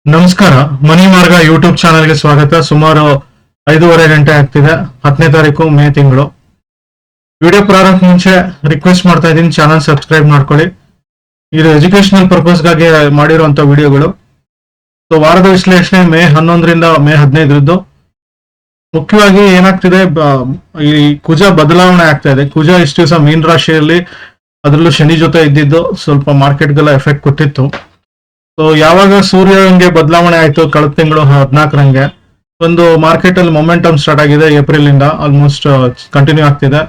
ನಮಸ್ಕಾರ. ಮನಿ ಮಾರ್ಗ ಯೂಟ್ಯೂಬ್ ಚಾನೆಲ್ಗೆ ಸ್ವಾಗತ. ಸುಮಾರು 5:30 ಗಂಟೆ ಆಗ್ತಿದೆ, 10ನೇ ತಾರೀಕು ಮೇ ತಿಂಗಳು. ವಿಡಿಯೋ ಪ್ರಾರಂಭ ಮುಂಚೆ ರಿಕ್ವೆಸ್ಟ್ ಮಾಡ್ತಾ ಇದ್ದೀನಿ, ಚಾನಲ್ ಸಬ್ಸ್ಕ್ರೈಬ್ ಮಾಡ್ಕೊಳ್ಳಿ. ಇದು ಎಜುಕೇಶನಲ್ ಪರ್ಪಸ್ಗಾಗಿ ಮಾಡಿರುವಂತ ವಿಡಿಯೋಗಳು. ಸೊ ವಾರದ ವಿಶ್ಲೇಷಣೆ ಮೇ 11ರಿಂದ ಮೇ 15ರದ್ದು. ಮುಖ್ಯವಾಗಿ ಏನಾಗ್ತಿದೆ, ಈ ಕುಜ ಬದಲಾವಣೆ ಆಗ್ತಾ ಇದೆ. ಕುಜ ಇಷ್ಟು ದಿವಸ ಮೀನ ರಾಶಿಯಲ್ಲಿ, ಅದರಲ್ಲೂ ಶನಿ ಜೊತೆ ಇದ್ದಿದ್ದು ಸ್ವಲ್ಪ ಮಾರ್ಕೆಟ್ಗೆಲ್ಲ ಎಫೆಕ್ಟ್ ಕೊಟ್ಟಿತ್ತು. ಸೊ ಯಾವಾಗ ಸೂರ್ಯಂಗೆ ಬದಲಾವಣೆ ಆಯ್ತು ಕಳೆದ ತಿಂಗಳು 14ರಂಗೆ, ಒಂದು ಮಾರ್ಕೆಟ್ ಅಲ್ಲಿ ಮೊಮೆಂಟಮ್ ಸ್ಟಾರ್ಟ್ ಆಗಿದೆ. ಏಪ್ರಿಲ್ ಇಂದ ಆಲ್ಮೋಸ್ಟ್ ಕಂಟಿನ್ಯೂ ಆಗ್ತಿದೆ.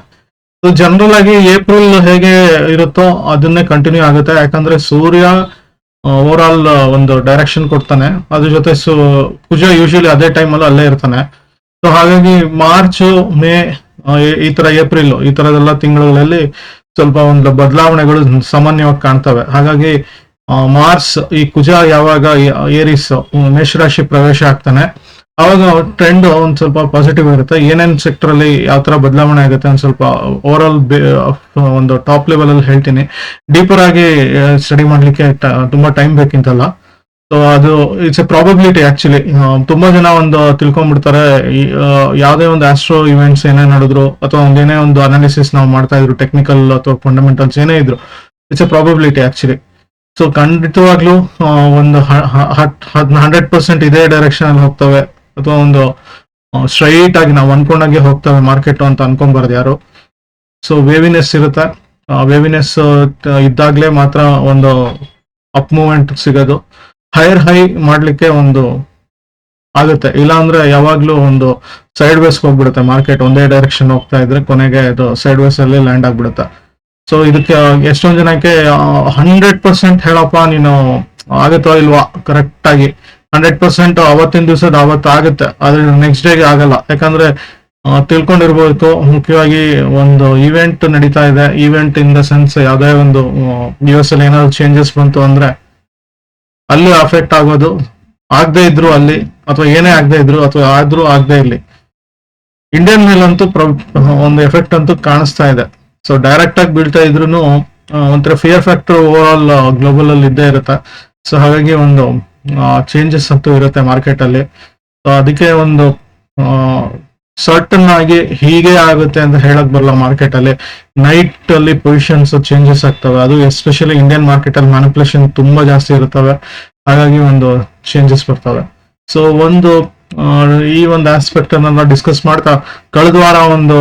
ಸೊ ಜನರಲ್ ಆಗಿ ಏಪ್ರಿಲ್ ಹೇಗೆ ಇರುತ್ತೋ ಅದನ್ನೇ ಕಂಟಿನ್ಯೂ ಆಗುತ್ತೆ. ಯಾಕಂದ್ರೆ ಸೂರ್ಯ ಓವರ್ ಆಲ್ ಒಂದು ಡೈರೆಕ್ಷನ್ ಕೊಡ್ತಾನೆ, ಅದ್ರ ಜೊತೆ ಕುಜ ಯೂಶಲಿ ಅದೇ ಟೈಮಲ್ಲೂ ಅಲ್ಲೇ ಇರ್ತಾನೆ. ಸೊ ಹಾಗಾಗಿ ಮಾರ್ಚ್, ಮೇ, ಈ ತರ ಏಪ್ರಿಲ್, ಈ ತರದೆಲ್ಲ ತಿಂಗಳಲ್ಲಿ ಸ್ವಲ್ಪ ಒಂದು ಬದಲಾವಣೆಗಳು ಸಾಮಾನ್ಯವಾಗಿ ಕಾಣ್ತವೆ. ಹಾಗಾಗಿ ಮಾರ್ಚ್, ಈ ಕುಜ ಯಾವಾಗ ಏರಿಸ್ ಮೇಷರಾಶಿ ಪ್ರವೇಶ ಆಗ್ತಾನೆ, ಅವಾಗ ಟ್ರೆಂಡ್ ಒಂದ್ ಸ್ವಲ್ಪ ಪಾಸಿಟಿವ್ ಇರುತ್ತೆ. ಏನೇನ್ ಸೆಕ್ಟರ್ ಅಲ್ಲಿ ಯಾವ ತರ ಬದಲಾವಣೆ ಆಗುತ್ತೆ ಒಂದ್ ಸ್ವಲ್ಪ ಓವರ್ ಆಲ್ ಒಂದು ಟಾಪ್ ಲೆವೆಲ್ ಅಲ್ಲಿ ಹೇಳ್ತೀನಿ. ಡೀಪರ್ ಆಗಿ ಸ್ಟಡಿ ಮಾಡ್ಲಿಕ್ಕೆ ತುಂಬಾ ಟೈಮ್ ಬೇಕಿಂತಲ್ಲ. ಸೊ ಅದು ಇಟ್ಸ್ ಎ ಪ್ರಾಬಬಿಲಿಟಿ ಆಕ್ಚುಲಿ. ತುಂಬಾ ಜನ ಒಂದು ತಿಳ್ಕೊಂಡ್ಬಿಡ್ತಾರೆ, ಯಾವುದೇ ಒಂದು ಆಸ್ಟ್ರೋ ಇವೆಂಟ್ಸ್ ಏನೇ ನಡೆದ್ರು ಅಥವಾ ಒಂದೇನೇ ಒಂದು ಅನಾಲಿಸಿಸ್ ನಾವು ಮಾಡ್ತಾ ಇದ್ರು, ಟೆಕ್ನಿಕಲ್ ಅಥವಾ ಫಂಡಮೆಂಟಲ್ಸ್ ಏನೇ ಇದ್ರು, it's A probability actually. So ಖಂಡಿತವಾಗ್ಲೂ ಒಂದು 100% ಇದೇ ಡೈರೆಕ್ಷನ್ ಅಲ್ಲಿ ಹೋಗ್ತವೆ ಅಥವಾ ಒಂದು ಸ್ಟ್ರೈಟ್ ಆಗಿ ನಾವು ಅನ್ಕೊಂಡಾಗೆ ಹೋಗ್ತವೆ ಮಾರ್ಕೆಟ್ ಅಂತ ಅನ್ಕೊಂಬಾರ್ದು ಯಾರು. ಸೊ ವೇವಿನೆಸ್ ಇರುತ್ತೆ. ವೇವಿನೆಸ್ ಇದ್ದಾಗ್ಲೇ ಮಾತ್ರ ಒಂದು ಅಪ್ ಮೂವ್ಮೆಂಟ್ ಸಿಗೋದು. ಹೈಯರ್ ಹೈ ಮಾಡ್ಲಿಕ್ಕೆ ಒಂದು ಆಗುತ್ತೆ, ಇಲ್ಲ ಅಂದ್ರೆ ಯಾವಾಗ್ಲೂ ಒಂದು ಸೈಡ್ ವೇಸ್ ಹೋಗ್ಬಿಡುತ್ತೆ ಮಾರ್ಕೆಟ್. ಒಂದೇ ಡೈರೆಕ್ಷನ್ ಹೋಗ್ತಾ ಇದ್ರೆ ಕೊನೆಗೆ ಅದು ಸೈಡ್ ವೇಸ್ ಅಲ್ಲಿ ಲ್ಯಾಂಡ್ ಆಗ್ಬಿಡುತ್ತೆ. ಸೊ ಇದಕ್ಕೆ ಎಷ್ಟೊಂದ್ ಜನಕ್ಕೆ 100% ಹೇಳಪ್ಪ ನೀನು, ಆಗುತ್ತೋ ಇಲ್ವಾ ಕರೆಕ್ಟ್ ಆಗಿ 100% ಅವತ್ತಿನ ದಿವಸದ ಅವತ್ತು ಆಗುತ್ತೆ, ಆದ್ರೆ ನೆಕ್ಸ್ಟ್ ಡೇಗೆ ಆಗಲ್ಲ. ಯಾಕಂದ್ರೆ ತಿಳ್ಕೊಂಡಿರ್ಬೇಕು, ಮುಖ್ಯವಾಗಿ ಒಂದು ಇವೆಂಟ್ ನಡೀತಾ ಇದೆ. ಇವೆಂಟ್ ಇನ್ ದ ಸೆನ್ಸ್ ಯಾವುದೇ ಒಂದು US ಅಲ್ಲಿ ಏನಾದ್ರು ಚೇಂಜಸ್ ಬಂತು ಅಂದ್ರೆ ಅಲ್ಲಿ ಅಫೆಕ್ಟ್ ಆಗೋದು. ಆಗದೆ ಇದ್ರು ಅಲ್ಲಿ, ಅಥವಾ ಏನೇ ಆಗದೆ ಇದ್ರು ಅಥವಾ ಆದ್ರೂ ಆಗದೆ ಇಲ್ಲಿ, ಇಂಡಿಯನ್ ಮೇಲಂತೂ ಒಂದು ಎಫೆಕ್ಟ್ ಅಂತೂ ಕಾಣಿಸ್ತಾ ಇದೆ. ಸೊ ಡೈರೆಕ್ಟ್ ಆಗಿ ಬೀಳ್ತಾ ಇದ್ರು ಒಂಥರ fear factor over all global ಅಲ್ಲಿ ಇದ್ದೇ ಇರುತ್ತೆ. ಸೊ ಹಾಗಾಗಿ ಒಂದು ಚೇಂಜಸ್ ಅಂತೂ ಇರುತ್ತೆ ಮಾರ್ಕೆಟ್ ಅಲ್ಲಿ. ಸೊ ಅದಕ್ಕೆ ಒಂದು ಸರ್ಟನ್ ಆಗಿ ಹೀಗೆ ಆಗುತ್ತೆ ಅಂತ ಹೇಳಕ್ ಬರಲ್ಲ. ಮಾರ್ಕೆಟ್ ಅಲ್ಲಿ ನೈಟ್ ಅಲ್ಲಿ ಪೊಸಿಷನ್ಸ್ ಚೇಂಜಸ್ ಆಗ್ತವೆ. ಅದು ಎಸ್ಪೆಷಲಿ ಇಂಡಿಯನ್ ಮಾರ್ಕೆಟ್ ಅಲ್ಲಿ ಮ್ಯಾನಿಪುಲೇಷನ್ ತುಂಬಾ ಜಾಸ್ತಿ ಇರುತ್ತವೆ. ಹಾಗಾಗಿ ಒಂದು ಚೇಂಜಸ್ ಬರ್ತವೆ. ಸೊ ಒಂದು ಈ ಒಂದು ಆಸ್ಪೆಕ್ಟ್ ಅನ್ನ ಡಿಸ್ಕಸ್ ಮಾಡ್ತಾ, ಕಳೆದ ವಾರ ಒಂದು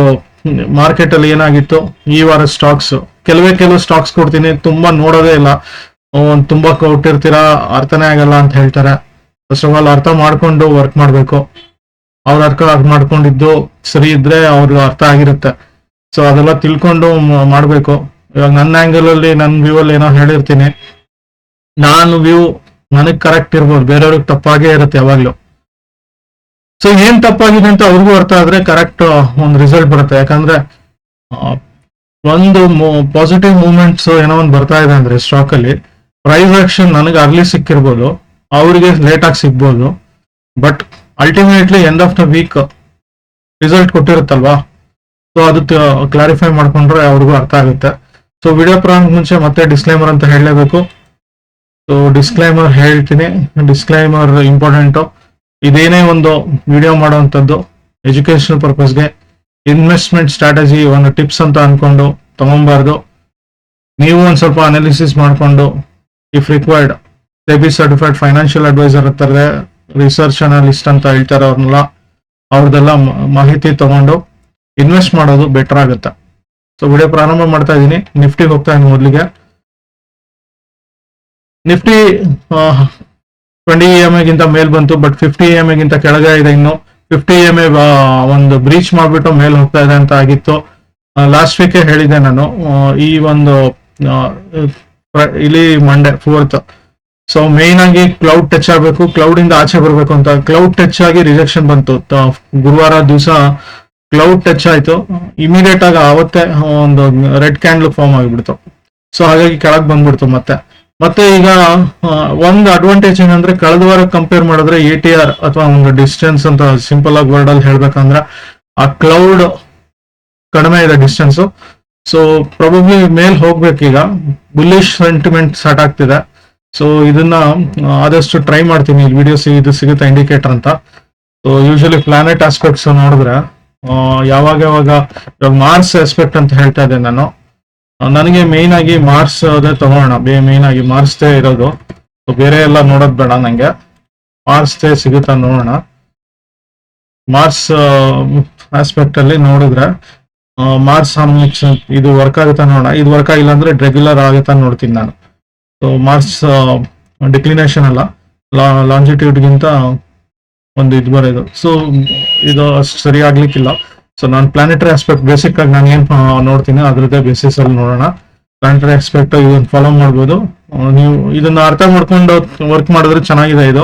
ಮಾರ್ಕೆಟ್ ಅಲ್ಲಿ ಏನಾಗಿತ್ತು, ಈ ವಾರ ಸ್ಟಾಕ್ಸ್ ಕೆಲವು ಸ್ಟಾಕ್ಸ್ ಕೊಡ್ತೀನಿ, ತುಂಬಾ ನೋಡೋದೇ ಇಲ್ಲ. ತುಂಬಾ ಕೊಟ್ಟಿರ್ತೀರಾ, ಅರ್ಥನೇ ಆಗಲ್ಲ ಅಂತ ಹೇಳ್ತಾರೆ. ಫಸ್ಟ್ ಆಫ್ ಆಲ್ ಅರ್ಥ ಮಾಡ್ಕೊಂಡು ವರ್ಕ್ ಮಾಡ್ಬೇಕು. ಅವ್ರ ಅರ್ಥ ಮಾಡ್ಕೊಂಡಿದ್ದು ಸರಿ ಇದ್ರೆ ಅವ್ರಿಗೆ ಅರ್ಥ ಆಗಿರುತ್ತೆ. ಸೊ ಅದೆಲ್ಲ ತಿಳ್ಕೊಂಡು ಮಾಡ್ಬೇಕು. ಇವಾಗ ನನ್ನ ಆಂಗಲ್ ಅಲ್ಲಿ, ನನ್ನ ವ್ಯೂ ಅಲ್ಲಿ ಏನೋ ಹೇಳಿರ್ತೀನಿ, ನಾನು ವ್ಯೂ ನನಗ್ ಕರೆಕ್ಟ್ ಇರ್ಬೋದು, ಬೇರೆಯವ್ರಿಗೆ ತಪ್ಪಾಗೇ ಇರುತ್ತೆ ಯಾವಾಗ್ಲೂ. ಸೊ ಏನ್ ತಪ್ಪಾಗಿದೆ ಅಂತ ಅವ್ರಿಗೂ ಅರ್ಥ ಆದ್ರೆ ಕರೆಕ್ಟ್ ಒಂದು ರಿಸಲ್ಟ್ ಬರುತ್ತೆ. ಯಾಕಂದ್ರೆ ಒಂದು ಪಾಸಿಟಿವ್ ಮೂವ್ಮೆಂಟ್ಸ್ ಏನೋ ಒಂದು ಬರ್ತಾ ಇದೆ ಅಂದ್ರೆ ಸ್ಟಾಕ್ ಅಲ್ಲಿ, ಪ್ರೈಸ್ ಆಕ್ಷನ್ ನನಗೆ ಅರ್ಲಿ ಸಿಕ್ಕಿರ್ಬೋದು, ಅವ್ರಿಗೆ ಲೇಟ್ ಆಗಿ ಸಿಗ್ಬೋದು, but ultimately end of the week result ಕೊಟ್ಟಿರುತ್ತಲ್ವಾ. ಸೊ ಅದು ಕ್ಲಾರಿಫೈ ಮಾಡ್ಕೊಂಡ್ರೆ ಅವ್ರಿಗೂ ಅರ್ಥ ಆಗುತ್ತೆ. ಸೊ ವಿಡಿಯೋ ಪ್ರಾರಂಭ ಮುಂಚೆ ಮತ್ತೆ ಡಿಸ್ಕ್ಲೈಮರ್ ಅಂತ ಹೇಳಲೇಬೇಕು. ಸೊ ಡಿಸ್ಕ್ಲೈಮರ್ ಹೇಳ್ತೀನಿ, ಡಿಸ್ಕ್ಲೈಮರ್ ಇಂಪಾರ್ಟೆಂಟು. ಇದೇನೇ ಒಂದು ವಿಡಿಯೋ ಮಾಡುವಂಥದ್ದು ಎಜುಕೇಶನಲ್ ಪರ್ಪಸ್ಗೆ, ಇನ್ವೆಸ್ಟ್ಮೆಂಟ್ ಸ್ಟ್ರಾಟಜಿ ಒಂದು ಟಿಪ್ಸ್ ಅಂತ ಅನ್ಕೊಂಡು ತಗೊಂಬಾರ್ದು. ನೀವು ಒಂದ್ ಸ್ವಲ್ಪ ಅನಾಲಿಸಿಸ್ ಮಾಡ್ಕೊಂಡು, if required SEBI certified financial advisor ಇರ್ತಾರೆ, ರಿಸರ್ಚ್ ಅನಾಲಿಸ್ಟ್ ಅಂತ ಹೇಳ್ತಾರೆ, ಅವ್ರದ್ದೆಲ್ಲ ಮಾಹಿತಿ ತಗೊಂಡು ಇನ್ವೆಸ್ಟ್ ಮಾಡೋದು ಬೆಟರ್ ಆಗುತ್ತೆ. ಸೊ ವಿಡಿಯೋ ಪ್ರಾರಂಭ ಮಾಡ್ತಾ ಇದ್ದೀನಿ. ನಿಫ್ಟಿಗೆ ಹೋಗ್ತಾ ಇದ್ದೀನಿ. ಮೊದಲಿಗೆ ನಿಫ್ಟಿ 20 EMA ಗಿಂತ ಮೇಲ್ ಬಂತು, ಬಟ್ 50 EMA ಗಿಂತ ಕೆಳಗೆ ಇದೆ. ಇನ್ನು 50 EMA ಒಂದು ಬ್ರೀಚ್ ಮಾಡ್ಬಿಟ್ಟು ಮೇಲ್ ಹೋಗ್ತಾ ಇದೆ ಅಂತ ಆಗಿತ್ತು. ಲಾಸ್ಟ್ ವೀಕ್ ಹೇಳಿದೆ ನಾನು, ಈ ಒಂದು ಇಲ್ಲಿ ಮಂಡೇ 4th. ಸೊ ಮೇನ್ ಆಗಿ ಕ್ಲೌಡ್ ಟಚ್ ಆಗಬೇಕು, ಕ್ಲೌಡ್ ಇಂದ ಆಚೆ ಬರಬೇಕು ಅಂತ. ಕ್ಲೌಡ್ ಟಚ್ ಆಗಿ ರಿಜೆಕ್ಷನ್ ಬಂತು. ಗುರುವಾರ ದಿವಸ ಕ್ಲೌಡ್ ಟಚ್ ಆಯ್ತು, ಇಮಿಡಿಯೇಟ್ ಆಗಿ ಅವತ್ತೇ ಒಂದು ರೆಡ್ ಕ್ಯಾಂಡಲ್ ಫಾರ್ಮ್ ಆಗಿಬಿಡ್ತು. ಸೊ ಹಾಗಾಗಿ ಕೆಳಗೆ ಬಂದ್ಬಿಡ್ತು. ಮತ್ತೆ ಈಗ ಒಂದು ಅಡ್ವಾಂಟೇಜ್ ಏನಂದ್ರೆ, ಕಳೆದ ವಾರ ಕಂಪೇರ್ ಮಾಡಿದ್ರೆ ATR ಅಥವಾ ಒಂದು ಡಿಸ್ಟೆನ್ಸ್ ಅಂತ ಸಿಂಪಲ್ ಆಗಿ ವರ್ಡ್ ಅಲ್ಲಿ ಹೇಳ್ಬೇಕಂದ್ರೆ, ಆ ಕ್ಲೌಡ್ ಕಡಿಮೆ ಇದೆ ಡಿಸ್ಟೆನ್ಸ್. ಸೊ ಪ್ರಾಬಬ್ಲಿ ಮೇಲ್ ಹೋಗ್ಬೇಕೀಗ. ಬುಲ್ಲಿಶ್ ಸೆಂಟಿಮೆಂಟ್ ಸ್ಟಾರ್ಟ್ ಆಗ್ತಿದೆ. ಸೊ ಇದನ್ನ ಆದಷ್ಟು ಟ್ರೈ ಮಾಡ್ತೀನಿ. ಇಲ್ಲಿ ವಿಡಿಯೋಸ್ ಇದು ಸಿಗುತ್ತೆ ಇಂಡಿಕೇಟರ್ ಅಂತ. ಸೊ ಯೂಶಲಿ ಪ್ಲಾನೆಟ್ ಆಸ್ಪೆಕ್ಟ್ಸ್ ನೋಡಿದ್ರೆ ಯಾವಾಗ ಇವಾಗ ಮಾರ್ಸ್ ಆಸ್ಪೆಕ್ಟ್ ಅಂತ ಹೇಳ್ತಾ ಇದ್ದೆ ನಾನು. ನನಗೆ ಮೇನ್ ಆಗಿ ಮಾರ್ಸ್ ಅದೇ ತಗೋಣ, ಮೇನ್ ಆಗಿ ಮಾರ್ಸ್ದೇ ಇರೋದು. ಸೊ ಬೇರೆ ಎಲ್ಲ ನೋಡೋದ್ ಬೇಡ, ನಂಗೆ ಮಾರ್ಸ್ದೇ ಸಿಗುತ್ತಾ ನೋಡೋಣ. ಮಾರ್ಸ್ ಆಸ್ಪೆಕ್ಟ್ ಅಲ್ಲಿ ನೋಡಿದ್ರೆ ಮಾರ್ಸ್ ಹಾರ್ಮೋನಿಕ್ಸ್ ಇದು ವರ್ಕ್ ಆಗುತ್ತಾ ನೋಡೋಣ. ಇದು ವರ್ಕ್ ಆಗಿಲ್ಲ ಅಂದ್ರೆ ರೆಗ್ಯುಲರ್ ಆಗುತ್ತಾ ನೋಡ್ತೀನಿ ನಾನು. ಸೊ ಮಾರ್ಸ್ ಡಿಕ್ಲಿನೇಷನ್ ಅಲ್ಲ, ಲಾಂಜಿಟ್ಯೂಡ್ಗಿಂತ ಒಂದು ಇದು ಬರೋದು. ಸೊ ಇದು ಅಷ್ಟು ಸರಿ ಆಗ್ಲಿಕ್ಕಿಲ್ಲ. ಸೊ ನಾನು ಪ್ಲಾನೆಟರಿ ಆಸ್ಪೆಕ್ಟ್ ಬೇಸಿಕ್ ಆಗಿ ನಾನು ಏನ್ ನೋಡ್ತೀನಿ ಅದ್ರದ್ದೇ ಬೇಸಿಸ್ ಅಲ್ಲಿ ನೋಡೋಣ. ಪ್ಲಾನೆಟರಿ ಆಸ್ಪೆಕ್ಟ್ ಇದನ್ನ ಫಾಲೋ ಮಾಡ್ಬೋದು. ನೀವು ಇದನ್ನ ಅರ್ಥ ಮಾಡ್ಕೊಂಡು ವರ್ಕ್ ಮಾಡಿದ್ರೆ ಚೆನ್ನಾಗಿದೆ ಇದು.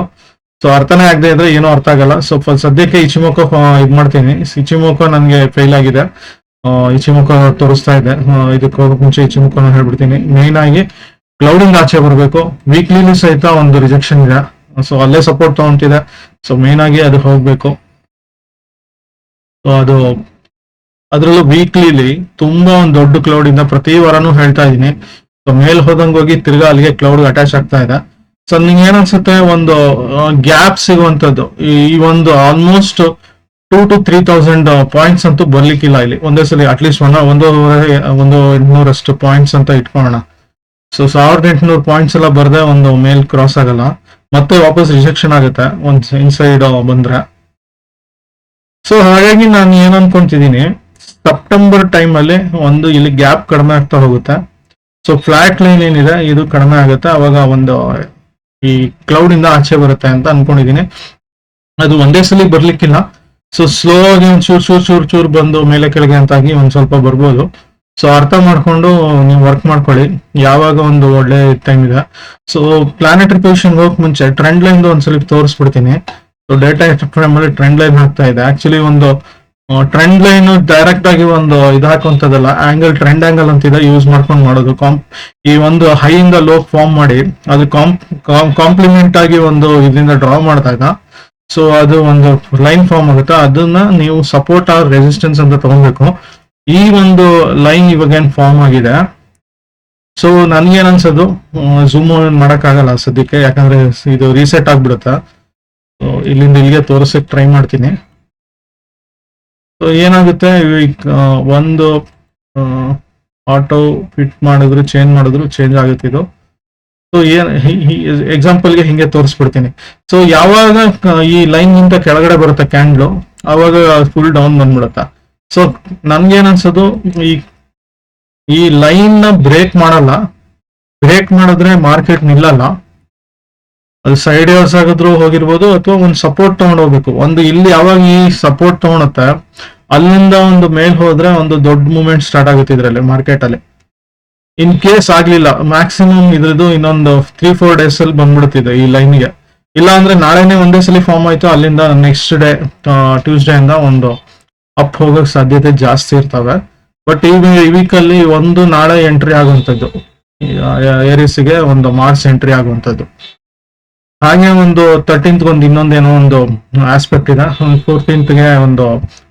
ಸೊ ಅರ್ಥನೇ ಆಗದೆ ಇದ್ರೆ ಏನೂ ಅರ್ಥ ಆಗಲ್ಲ. ಸೊ ಸದ್ಯಕ್ಕೆ ಇಚಿಮೋಕೋ ಇದು ಮಾಡ್ತೀನಿ. ಇಚಿಮೋಕೋ ನನಗೆ ಫೇಲ್ ಆಗಿದೆ. ಇಚಿಮೋಕೋ ತೋರಿಸ್ತಾ ಇದೆ. ಇದಕ್ಕೆ ಹೋಗಕ್ ಮುಂಚೆ ಇಚಿಮೋಕೋನ ಹೇಳ್ಬಿಡ್ತೀನಿ. ಮೇನ್ ಆಗಿ ಕ್ಲೌಡ್ ಇಂದ ಆಚೆ ಬರಬೇಕು. ವೀಕ್ಲಿಲಿ ಸಹಿತ ಒಂದು ರಿಜೆಕ್ಷನ್ ಇದೆ. ಸೊ ಅಲ್ಲೇ ಸಪೋರ್ಟ್ ತಗೊಂತಿದೆ. ಸೊ ಮೇನ್ ಆಗಿ ಅದು ಹೋಗ್ಬೇಕು. ಸೊ ಅದು ಅದ್ರಲ್ಲೂ ವೀಕ್ಲಿಲಿ ತುಂಬಾ ಒಂದು ದೊಡ್ಡ ಕ್ಲೌಡ್ ಇಂದ ಪ್ರತಿ ವಾರನೂ ಹೇಳ್ತಾ ಇದೀನಿ. ಸೊ ಮೇಲ್ ಹೋದಂಗೆ ಹೋಗಿ ತಿರ್ಗಾ ಅಲ್ಲಿಗೆ ಕ್ಲೌಡ್ ಅಟ್ಯಾಚ್ ಆಗ್ತಾ ಇದೆ. ಸೊ ನಿಂಗೆ ಏನನ್ಸುತ್ತೆ, ಒಂದು ಗ್ಯಾಪ್ ಸಿಗುವಂತದ್ದು ಈ ಒಂದು ಆಲ್ಮೋಸ್ಟ್ 2,000 to 3,000 ಪಾಯಿಂಟ್ಸ್ ಅಂತೂ ಬರ್ಲಿಕ್ಕಿಲ್ಲ ಇಲ್ಲಿ ಒಂದೇ ಸಲ. ಅಟ್ಲೀಸ್ಟ್ 1,800 ಪಾಯಿಂಟ್ಸ್ ಅಂತ ಇಟ್ಕೊಳ್ಳೋಣ. ಸೊ 1,800 ಪಾಯಿಂಟ್ಸ್ ಎಲ್ಲ ಬರ್ದೆ ಒಂದು ಮೇಲ್ ಕ್ರಾಸ್ ಆಗಲ್ಲ, ಮತ್ತೆ ವಾಪಸ್ ರಿಜೆಕ್ಷನ್ ಆಗುತ್ತೆ ಒಂದ್ ಇನ್ಸೈಡ್ ಬಂದ್ರೆ. ಸೊ ಹಾಗಾಗಿ ನಾನು ಏನ್ ಅನ್ಕೊಂತಿದ್ದೀನಿ, ಸೆಪ್ಟೆಂಬರ್ ಟೈಮ್ ಅಲ್ಲಿ ಒಂದು ಇಲ್ಲಿ ಗ್ಯಾಪ್ ಕಡಿಮೆ ಆಗ್ತಾ ಹೋಗುತ್ತೆ. ಸೊ ಫ್ಲಾಟ್ ಲೈನ್ ಏನಿದೆ ಇದು ಕಡಿಮೆ ಆಗುತ್ತೆ. ಅವಾಗ ಒಂದು ಈ ಕ್ಲೌಡ್ ಇಂದ ಆಚೆ ಬರುತ್ತೆ ಅಂತ ಅನ್ಕೊಂಡಿದೀನಿ. ಅದು ಒಂದೇ ಸಲ ಬರ್ಲಿಕ್ಕಿಲ್ಲ. ಸೊ ಸ್ಲೋ ಆಗಿ ಒಂದ್ ಚೂರ್ ಬಂದು ಮೇಲೆ ಕೆಳಗೆ ಅಂತಾಗಿ ಒಂದ್ ಸ್ವಲ್ಪ ಬರ್ಬೋದು. ಸೊ ಅರ್ಥ ಮಾಡ್ಕೊಂಡು ನೀವು ವರ್ಕ್ ಮಾಡ್ಕೊಳ್ಳಿ, ಯಾವಾಗ ಒಂದು ಒಳ್ಳೆ ಟೈಮ್ ಇದೆ. ಸೊ ಪ್ಲಾನೆಟರಿ ಪೊಸಿಷನ್ ಹೋಗಕ್ ಮುಂಚೆ ಟ್ರೆಂಡ್ ಲೈನ್ ಒಂದ್ಸಲ ತೋರಿಸ್ಬಿಡ್ತೀನಿ. ಸೊ ಡೇಟಾ ಫ್ರೇಮ್ ಅಲ್ಲಿ ಟ್ರೆಂಡ್ ಲೈನ್ ಹಾಕ್ತಾ ಇದೆ. ಆಕ್ಚುಲಿ ಒಂದು ಟ್ರೆಂಡ್ ಲೈನ್ ಡೈರೆಕ್ಟ್ ಆಗಿ ಒಂದು ಇದು ಹಾಕುವಂತದಲ್ಲ, ಆಂಗಲ್ ಟ್ರೆಂಡ್ ಆಂಗಲ್ ಅಂತಿದೆ, ಯೂಸ್ ಮಾಡ್ಕೊಂಡು ಮಾಡೋದು. ಈ ಒಂದು ಹೈ ಇಂದ ಲೋ ಫಾರ್ಮ್ ಮಾಡಿ ಅದು ಕಾಂಪ್ಲಿಮೆಂಟ್ ಆಗಿ ಒಂದು ಇದರಿಂದ ಡ್ರಾ ಮಾಡಿದಾಗ ಸೊ ಅದು ಒಂದು ಲೈನ್ ಫಾರ್ಮ್ ಆಗುತ್ತೆ. ಅದನ್ನ ನೀವು ಸಪೋರ್ಟ್ ಆರ್ ರೆಸಿಸ್ಟೆನ್ಸ್ ಅಂತ ತಗೊಬೇಕು. ಈ ಒಂದು ಲೈನ್ ಇವಾಗ ಏನ್ ಫಾರ್ಮ್ ಆಗಿದೆ. ಸೊ ನನ್ಗೇನ್ ಅನ್ಸೋದು, ಝೂಮ್ ಮಾಡಕ್ಕಾಗಲ್ಲ ಸದ್ಯಕ್ಕೆ, ಯಾಕಂದ್ರೆ ಇದು ರೀಸೆಟ್ ಆಗ್ಬಿಡುತ್ತೆ. ಇಲ್ಲಿಂದ ಇಲ್ಲಿಗೆ ತೋರಿಸಕ್ ಟ್ರೈ ಮಾಡ್ತೀನಿ. ಸೊ ಏನಾಗುತ್ತೆ, ಒಂದು ಆಟೋ ಫಿಟ್ ಮಾಡಿದ್ರು ಚೇಂಜ್ ಆಗುತ್ತೆ ಇದು. ಸೊ ಏನ್ ಎಕ್ಸಾಂಪಲ್ಗೆ ಹಿಂಗೆ ತೋರಿಸ್ಬಿಡ್ತೀನಿ. ಸೊ ಯಾವಾಗ ಈ ಲೈನ್ ಗಿಂತ ಕೆಳಗಡೆ ಬರುತ್ತೆ ಕ್ಯಾಂಡ್ಲು, ಅವಾಗ ಫುಲ್ ಡೌನ್ ಬಂದ್ಬಿಡುತ್ತೆ. ಸೊ ನನ್ಗೇನ್ ಅನ್ಸೋದು, ಈ ಲೈನ್ ನ ಬ್ರೇಕ್ ಮಾಡಲ್ಲ. ಬ್ರೇಕ್ ಮಾಡಿದ್ರೆ ಮಾರ್ಕೆಟ್ ನಿಲ್ಲಲ್ಲ. ಅದು ಸೈಡ್ ವೇವ್ಸ್ ಆಗಿದ್ರು ಹೋಗಿರ್ಬೋದು, ಅಥವಾ ಒಂದು ಸಪೋರ್ಟ್ ತಗೊಂಡು ಹೋಗ್ಬೇಕು. ಒಂದು ಇಲ್ಲಿ ಯಾವಾಗ ಈ ಸಪೋರ್ಟ್ ತಗೊಳುತ್ತೆ, ಅಲ್ಲಿಂದ ಒಂದು ಮೇಲ್ ಹೋದ್ರೆ ಒಂದು ದೊಡ್ಡ ಮೂವ್ಮೆಂಟ್ ಸ್ಟಾರ್ಟ್ ಆಗುತ್ತೆ ಇದ್ರಲ್ಲಿ ಮಾರ್ಕೆಟ್ ಅಲ್ಲಿ. ಇನ್ ಕೇಸ್ ಆಗ್ಲಿಲ್ಲ, ಮ್ಯಾಕ್ಸಿಮಮ್ ಇದ್ರದ್ದು ಇನ್ನೊಂದು 3-4 ಡೇಸ್ ಅಲ್ಲಿ ಬಂದ್ಬಿಡುತ್ತಿದೆ ಈ ಲೈನ್ಗೆ. ಇಲ್ಲ ಅಂದ್ರೆ ನಾಳೆನೆ ಒಂದೇ ಸಲ ಫಾರ್ಮ್ ಆಯ್ತು, ಅಲ್ಲಿಂದ ನೆಕ್ಸ್ಟ್ ಡೇ ಟ್ಯೂಸ್ಡೇ ಇಂದ ಒಂದು ಅಪ್ ಹೋಗಕ್ ಸಾಧ್ಯತೆ ಜಾಸ್ತಿ ಇರ್ತವೆ. ಬಟ್ ಈ ವೀಕ್ ಅಲ್ಲಿ ಒಂದು ನಾಳೆ ಎಂಟ್ರಿ ಆಗುವಂತದ್ದು, ಏರಿಸ್ಗೆ ಒಂದು ಮಾರ್ಚ್ ಎಂಟ್ರಿ ಆಗುವಂತದ್ದು. ಹಾಗೆ ಒಂದು 13th ಒಂದು ಇನ್ನೊಂದೇನೋ ಒಂದು ಆಸ್ಪೆಕ್ಟ್ ಇದೆ. 14th ಒಂದು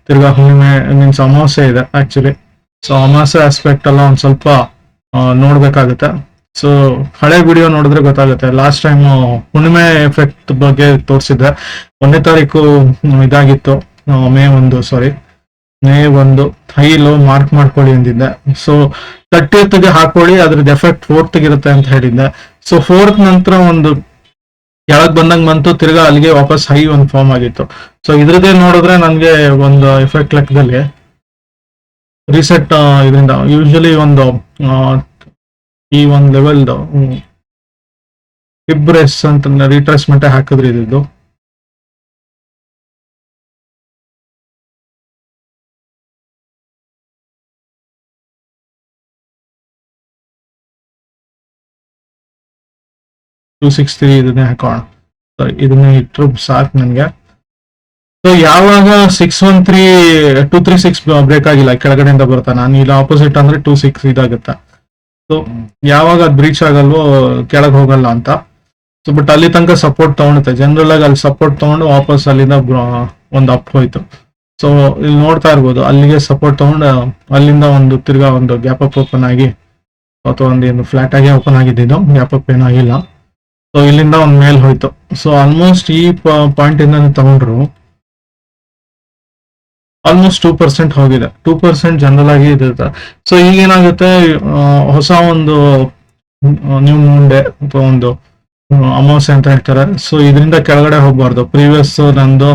ತಿರ್ಗಾ ಹುಣ್ಣಿಮೆ ಮೀನ್ಸ್ ಅಮಾವಾಸ್ಯೆ ಇದೆ ಆಕ್ಚುಲಿ. ಸೊ ಅಮಾವಾಸ್ಯೆ ಆಸ್ಪೆಕ್ಟ್ ಎಲ್ಲ ಒಂದ್ ಸ್ವಲ್ಪ ನೋಡ್ಬೇಕಾಗುತ್ತೆ. ಸೊ ಹಳೆ ವಿಡಿಯೋ ನೋಡಿದ್ರೆ ಗೊತ್ತಾಗುತ್ತೆ. ಲಾಸ್ಟ್ ಟೈಮ್ ಹುಣ್ಣಿಮೆ ಎಫೆಕ್ಟ್ ಬಗ್ಗೆ ತೋರಿಸಿದ್ದೆ. 1ನೇ ತಾರೀಕು ಇದಾಗಿತ್ತು, ಮೇ 1 ಹೈ ಲೋ ಮಾರ್ಕ್ ಮಾಡ್ಕೊಳ್ಳಿ ಅಂದಿದ್ದೆ. ಸೊ 30th ಹಾಕೊಳ್ಳಿ, ಅದ್ರದ್ದು ಎಫೆಕ್ಟ್ 4th ಇರುತ್ತೆ ಅಂತ ಹೇಳಿದ್ದೆ. ಸೊ 4th ನಂತರ ಒಂದು ಕೆಳಗ್ ಬಂದಂಗ್ ಬಂತು, ತಿರ್ಗಾ ಅಲ್ಲಿಗೆ ವಾಪಸ್ ಹೈ ಒಂದು ಫಾರ್ಮ್ ಆಗಿತ್ತು. ಸೊ ಇದ್ರದ್ದೇ ನೋಡಿದ್ರೆ ನನ್ಗೆ ಒಂದು ಎಫೆಕ್ಟ್ ಲೆಕ್ಕದಲ್ಲಿ ರೀಸೆಟ್ ಇದರಿಂದ ಯೂಶಲಿ ಒಂದು ಈ ಒಂದು ಲೆವೆಲ್ದು ಇಬ್ರೆಸ್ ಅಂತ ರಿಟ್ರೇಸ್ಮೆಂಟ್ ಹಾಕಿದ್ರಿ ಇದ್ದು. $263 ಇದನ್ನೇ ಹಾಕೋಣ. ಇದನ್ನ ಇಟ್ಟರು ಸಾಕು ನನಗೆ. ಸೊ ಯಾವಾಗ 236 ಬ್ರೇಕ್ ಆಗಿಲ್ಲ, ಕೆಳಗಡೆಯಿಂದ ಬರ್ತಾ, ನಾನು ಇಲ್ಲಿ ಆಪೋಸಿಟ್ ಅಂದ್ರೆ 26 ಇದಾಗುತ್ತೆ. ಸೊ ಯಾವಾಗ ಅದು ಬ್ರೀಚ್ ಆಗಲ್ವೋ ಕೆಳಗೆ ಹೋಗಲ್ಲ ಅಂತ. ಸೊ ಬಟ್ ಅಲ್ಲಿ ತನಕ ಸಪೋರ್ಟ್ ತಗೊಳುತ್ತೆ. ಜನರಲ್ ಆಗಿ ಅಲ್ಲಿ ಸಪೋರ್ಟ್ ತಗೊಂಡು ವಾಪಸ್ ಅಲ್ಲಿಂದ ಒಂದು ಅಪ್ ಹೋಯ್ತು. ಸೊ ಇಲ್ಲಿ ನೋಡ್ತಾ ಇರ್ಬೋದು, ಅಲ್ಲಿಗೆ ಸಪೋರ್ಟ್ ತಗೊಂಡು ಅಲ್ಲಿಂದ ಒಂದು ತಿರ್ಗಾ ಒಂದು ಗ್ಯಾಪ್ ಅಪ್ ಓಪನ್ ಆಗಿ, ಅಥವಾ ಒಂದು ಫ್ಲಾಟ್ ಆಗಿ ಓಪನ್ ಆಗಿದ್ದು, ಗ್ಯಾಪ್ ಅಪ್ ಏನೂ ಆಗಿಲ್ಲ. ಸೊ ಇಲ್ಲಿಂದ ಒಂದ್ ಮೇಲ್ ಹೋಯ್ತು. ಸೊ ಆಲ್ಮೋಸ್ಟ್ ಈ ಪಾಯಿಂಟ್ ಇಂದ ತಗೊಂಡ್ರು ಆಲ್ಮೋಸ್ಟ್ 2% ಹೋಗಿದೆ. 2% ಜನರಲ್ ಆಗಿ ಇರುತ್ತೆ. ಸೊ ಈಗ ಏನಾಗುತ್ತೆ, ಹೊಸ ಒಂದು ನ್ಯೂ ಮೂನ್ ಡೇ ಅಥವಾ ಒಂದು ಅಮಾವಾಸ್ಯೆ ಅಂತ ಹೇಳ್ತಾರೆ. ಸೊ ಇದರಿಂದ ಕೆಳಗಡೆ ಹೋಗ್ಬಾರ್ದು. ಪ್ರೀವಿಯಸ್ ನಂದು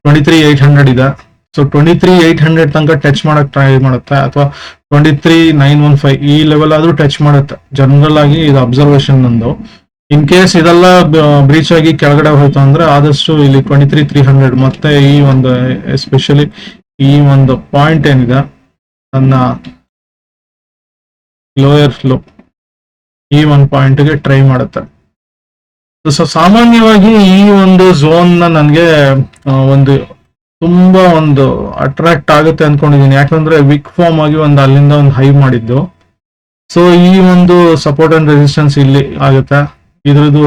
23,800 ಇದೆ. ಸೊ 23,800 ತನಕ ಟಚ್ ಮಾಡಕ್ ಟ್ರೈ ಮಾಡುತ್ತೆ, ಅಥವಾ 23,915 ಈ ಲೆವೆಲ್ ಆದ್ರೂ ಟಚ್ ಮಾಡುತ್ತೆ. ಜನರಲ್ ಆಗಿ ಇದು ಅಬ್ಸರ್ವೇಷನ್ ನಂದು. ಇನ್ ಕೇಸ್ ಇದೆಲ್ಲ ಬ್ರೀಚ್ ಆಗಿ ಕೆಳಗಡೆ ಹೋಯ್ತು ಅಂದ್ರೆ ಆದಷ್ಟು ಇಲ್ಲಿ 23,300 ಮತ್ತೆ ಈ ಒಂದು ಎಸ್ಪೆಷಲಿ ಈ ಒಂದು ಪಾಯಿಂಟ್ ಏನಿದೆ ನನ್ನ ಲೋಯರ್ ಫ್ಲೋ, ಈ ಒಂದು ಪಾಯಿಂಟ್ಗೆ ಟ್ರೈ ಮಾಡುತ್ತೆ. ಸೊ ಸಾಮಾನ್ಯವಾಗಿ ಈ ಒಂದು ಝೋನ್ ನನಗೆ ಒಂದು ತುಂಬಾ ಒಂದು ಅಟ್ರಾಕ್ಟ್ ಆಗುತ್ತೆ ಅನ್ಕೊಂಡಿದೀನಿ. ಯಾಕಂದ್ರೆ ವಿಕ್ ಫಾರ್ಮ್ ಆಗಿ ಒಂದು ಅಲ್ಲಿಂದ ಒಂದು ಹೈ ಮಾಡಿದ್ದು. ಸೊ ಈ ಒಂದು ಸಪೋರ್ಟ್ ಅಂಡ್ ರೆಸಿಸ್ಟೆನ್ಸ್ ಇಲ್ಲಿ ಆಗುತ್ತೆ. ಇದ್ರದ್ದು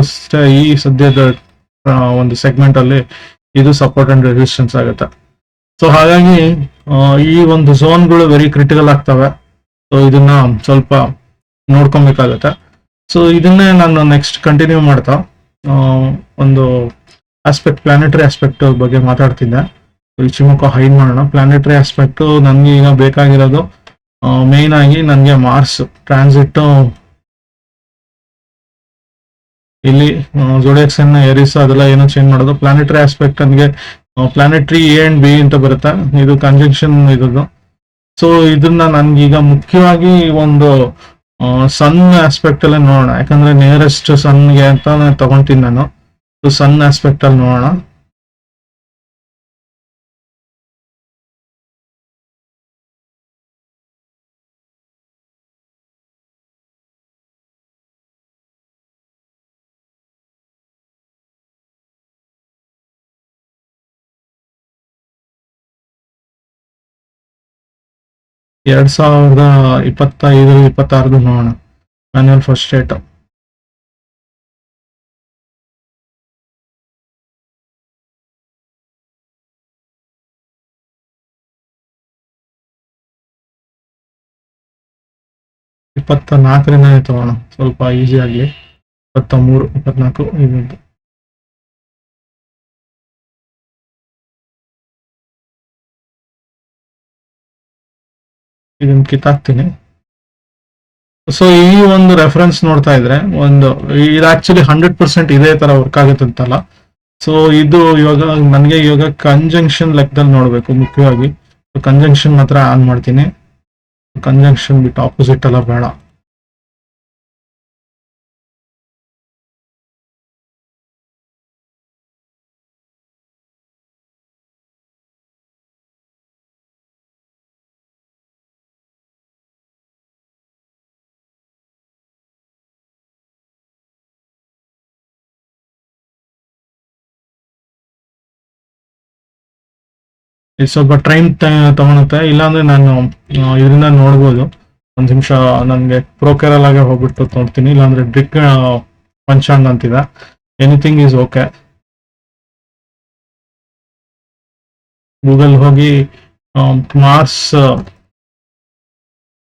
ಈ ಸದ್ಯದ ಒಂದು ಸೆಗ್ಮೆಂಟ್ ಅಲ್ಲಿ ಇದು ಸಪೋರ್ಟ್ ಅಂಡ್ ರೆಸಿಸ್ಟೆನ್ಸ್ ಆಗುತ್ತೆ. ಸೊ ಹಾಗಾಗಿ ಈ ಒಂದು ಝೋನ್ಗಳು ವೆರಿ ಕ್ರಿಟಿಕಲ್ ಆಗ್ತವೆ. ಸೊ ಇದನ್ನ ಸ್ವಲ್ಪ ನೋಡ್ಕೊಬೇಕಾಗತ್ತೆ. ಸೊ ಇದನ್ನೇ ನಾನು ನೆಕ್ಸ್ಟ್ ಕಂಟಿನ್ಯೂ ಮಾಡ್ತಾ ಒಂದು ಆಸ್ಪೆಕ್ಟ್, ಪ್ಲಾನೆಟರಿ ಆಸ್ಪೆಕ್ಟ್ ಬಗ್ಗೆ ಮಾತಾಡ್ತಿದ್ದೆ. ಇಚಿಮುಖ ಹೈಡ್ ಮಾಡೋಣ. ಪ್ಲಾನೆಟರಿ ಆಸ್ಪೆಕ್ಟ್ ನನ್ಗೆ ಈಗ ಬೇಕಾಗಿರೋದು ಮೇನ್ ಆಗಿ ನನಗೆ ಮಾರ್ಸ್ ಟ್ರಾನ್ಸಿಟ್ ಇಲ್ಲಿ ಜೋಡಿಯಾಕ್ ಸೈನ್ ಏರಿಸ್ ಅದೆಲ್ಲ ಏನೋ ಚೇಂಜ್ ಮಾಡೋದು. ಪ್ಲಾನೆಟರಿ ಆಸ್ಪೆಕ್ಟ್ ನನಗೆ ಪ್ಲಾನೆಟರಿ ಎ ಅಂಡ್ ಬಿ ಅಂತ ಬರುತ್ತೆ, ಇದು ಕಂಜಂಕ್ಷನ್ ಇರೋದು. ಸೊ ಇದನ್ನ ನನ್ಗೀಗ ಮುಖ್ಯವಾಗಿ ಒಂದು ಸನ್ ಆಸ್ಪೆಕ್ಟ್ ಅಲ್ಲೇ ನೋಡೋಣ. ಯಾಕಂದ್ರೆ ನಿಯರೆಸ್ಟ್ ಸನ್ಗೆ ಅಂತ ನಾನು ತಗೊಂತೀನಿ ನಾನು. ಸೊ ಸನ್ ಆಸ್ಪೆಕ್ಟ್ ಅಲ್ಲಿ ನೋಡೋಣ. ಎರಡ್ ಸಾವಿರದ 25-26 ನೋಡೋಣ. ಮ್ಯಾನ್ಯುಯಲ್ ಫಸ್ಟ್ ಡೇಟ್ ಇಪ್ಪತ್ತ 4ರಿಂದ ತಗೋಣ, ಸ್ವಲ್ಪ ಈಸಿ ಆಗ್ಲಿ. 23, 24 ಇದು ಇದನ್ನ ಕಿತ್ತಾಕ್ತೀನಿ. ಸೊ ಈ ಒಂದು ರೆಫರೆನ್ಸ್ ನೋಡ್ತಾ ಇದ್ರೆ ಒಂದು ಇದು ಆಕ್ಚುಲಿ 100% ಇದೇ ತರ ವರ್ಕ್ ಆಗುತ್ತೆ ಅಂತಲ್ಲ. ಸೊ ಇದು ಇವಾಗ ನನಗೆ ಇವಾಗ ಕಂಜಂಕ್ಷನ್ ಲೆಕ್ಕದಲ್ಲಿ ನೋಡ್ಬೇಕು ಮುಖ್ಯವಾಗಿ. ಕಂಜಂಕ್ಷನ್ ಮಾತ್ರ ಆನ್ ಮಾಡ್ತೀನಿ. ಕಂಜಂಕ್ಷನ್ ಬಿಟ್ಟು ಆಪೋಸಿಟ್ ಎಲ್ಲ ಬೇಡ. ಇದು ಸ್ವಲ್ಪ ಟ್ರೈನ್ ತಗೊಳುತ್ತೆ. ಇಲ್ಲಾಂದ್ರೆ ನಾನು ಇದರಿಂದ ನೋಡ್ಬೋದು. ಒಂದ್ ನಿಮಿಷ ನನಗೆ ಪ್ರೋಕೆರಲ್ ಆಗಿ ಹೋಗ್ಬಿಟ್ಟು ನೋಡ್ತೀನಿ. ಇಲ್ಲಾಂದ್ರೆ ಡ್ರಿಕ್ ಪಂಚಾಂಗ್ ಅಂತಿದೆ. Anything is okay. ಗೂಗಲ್ ಹೋಗಿ ಮಾರ್ಸ್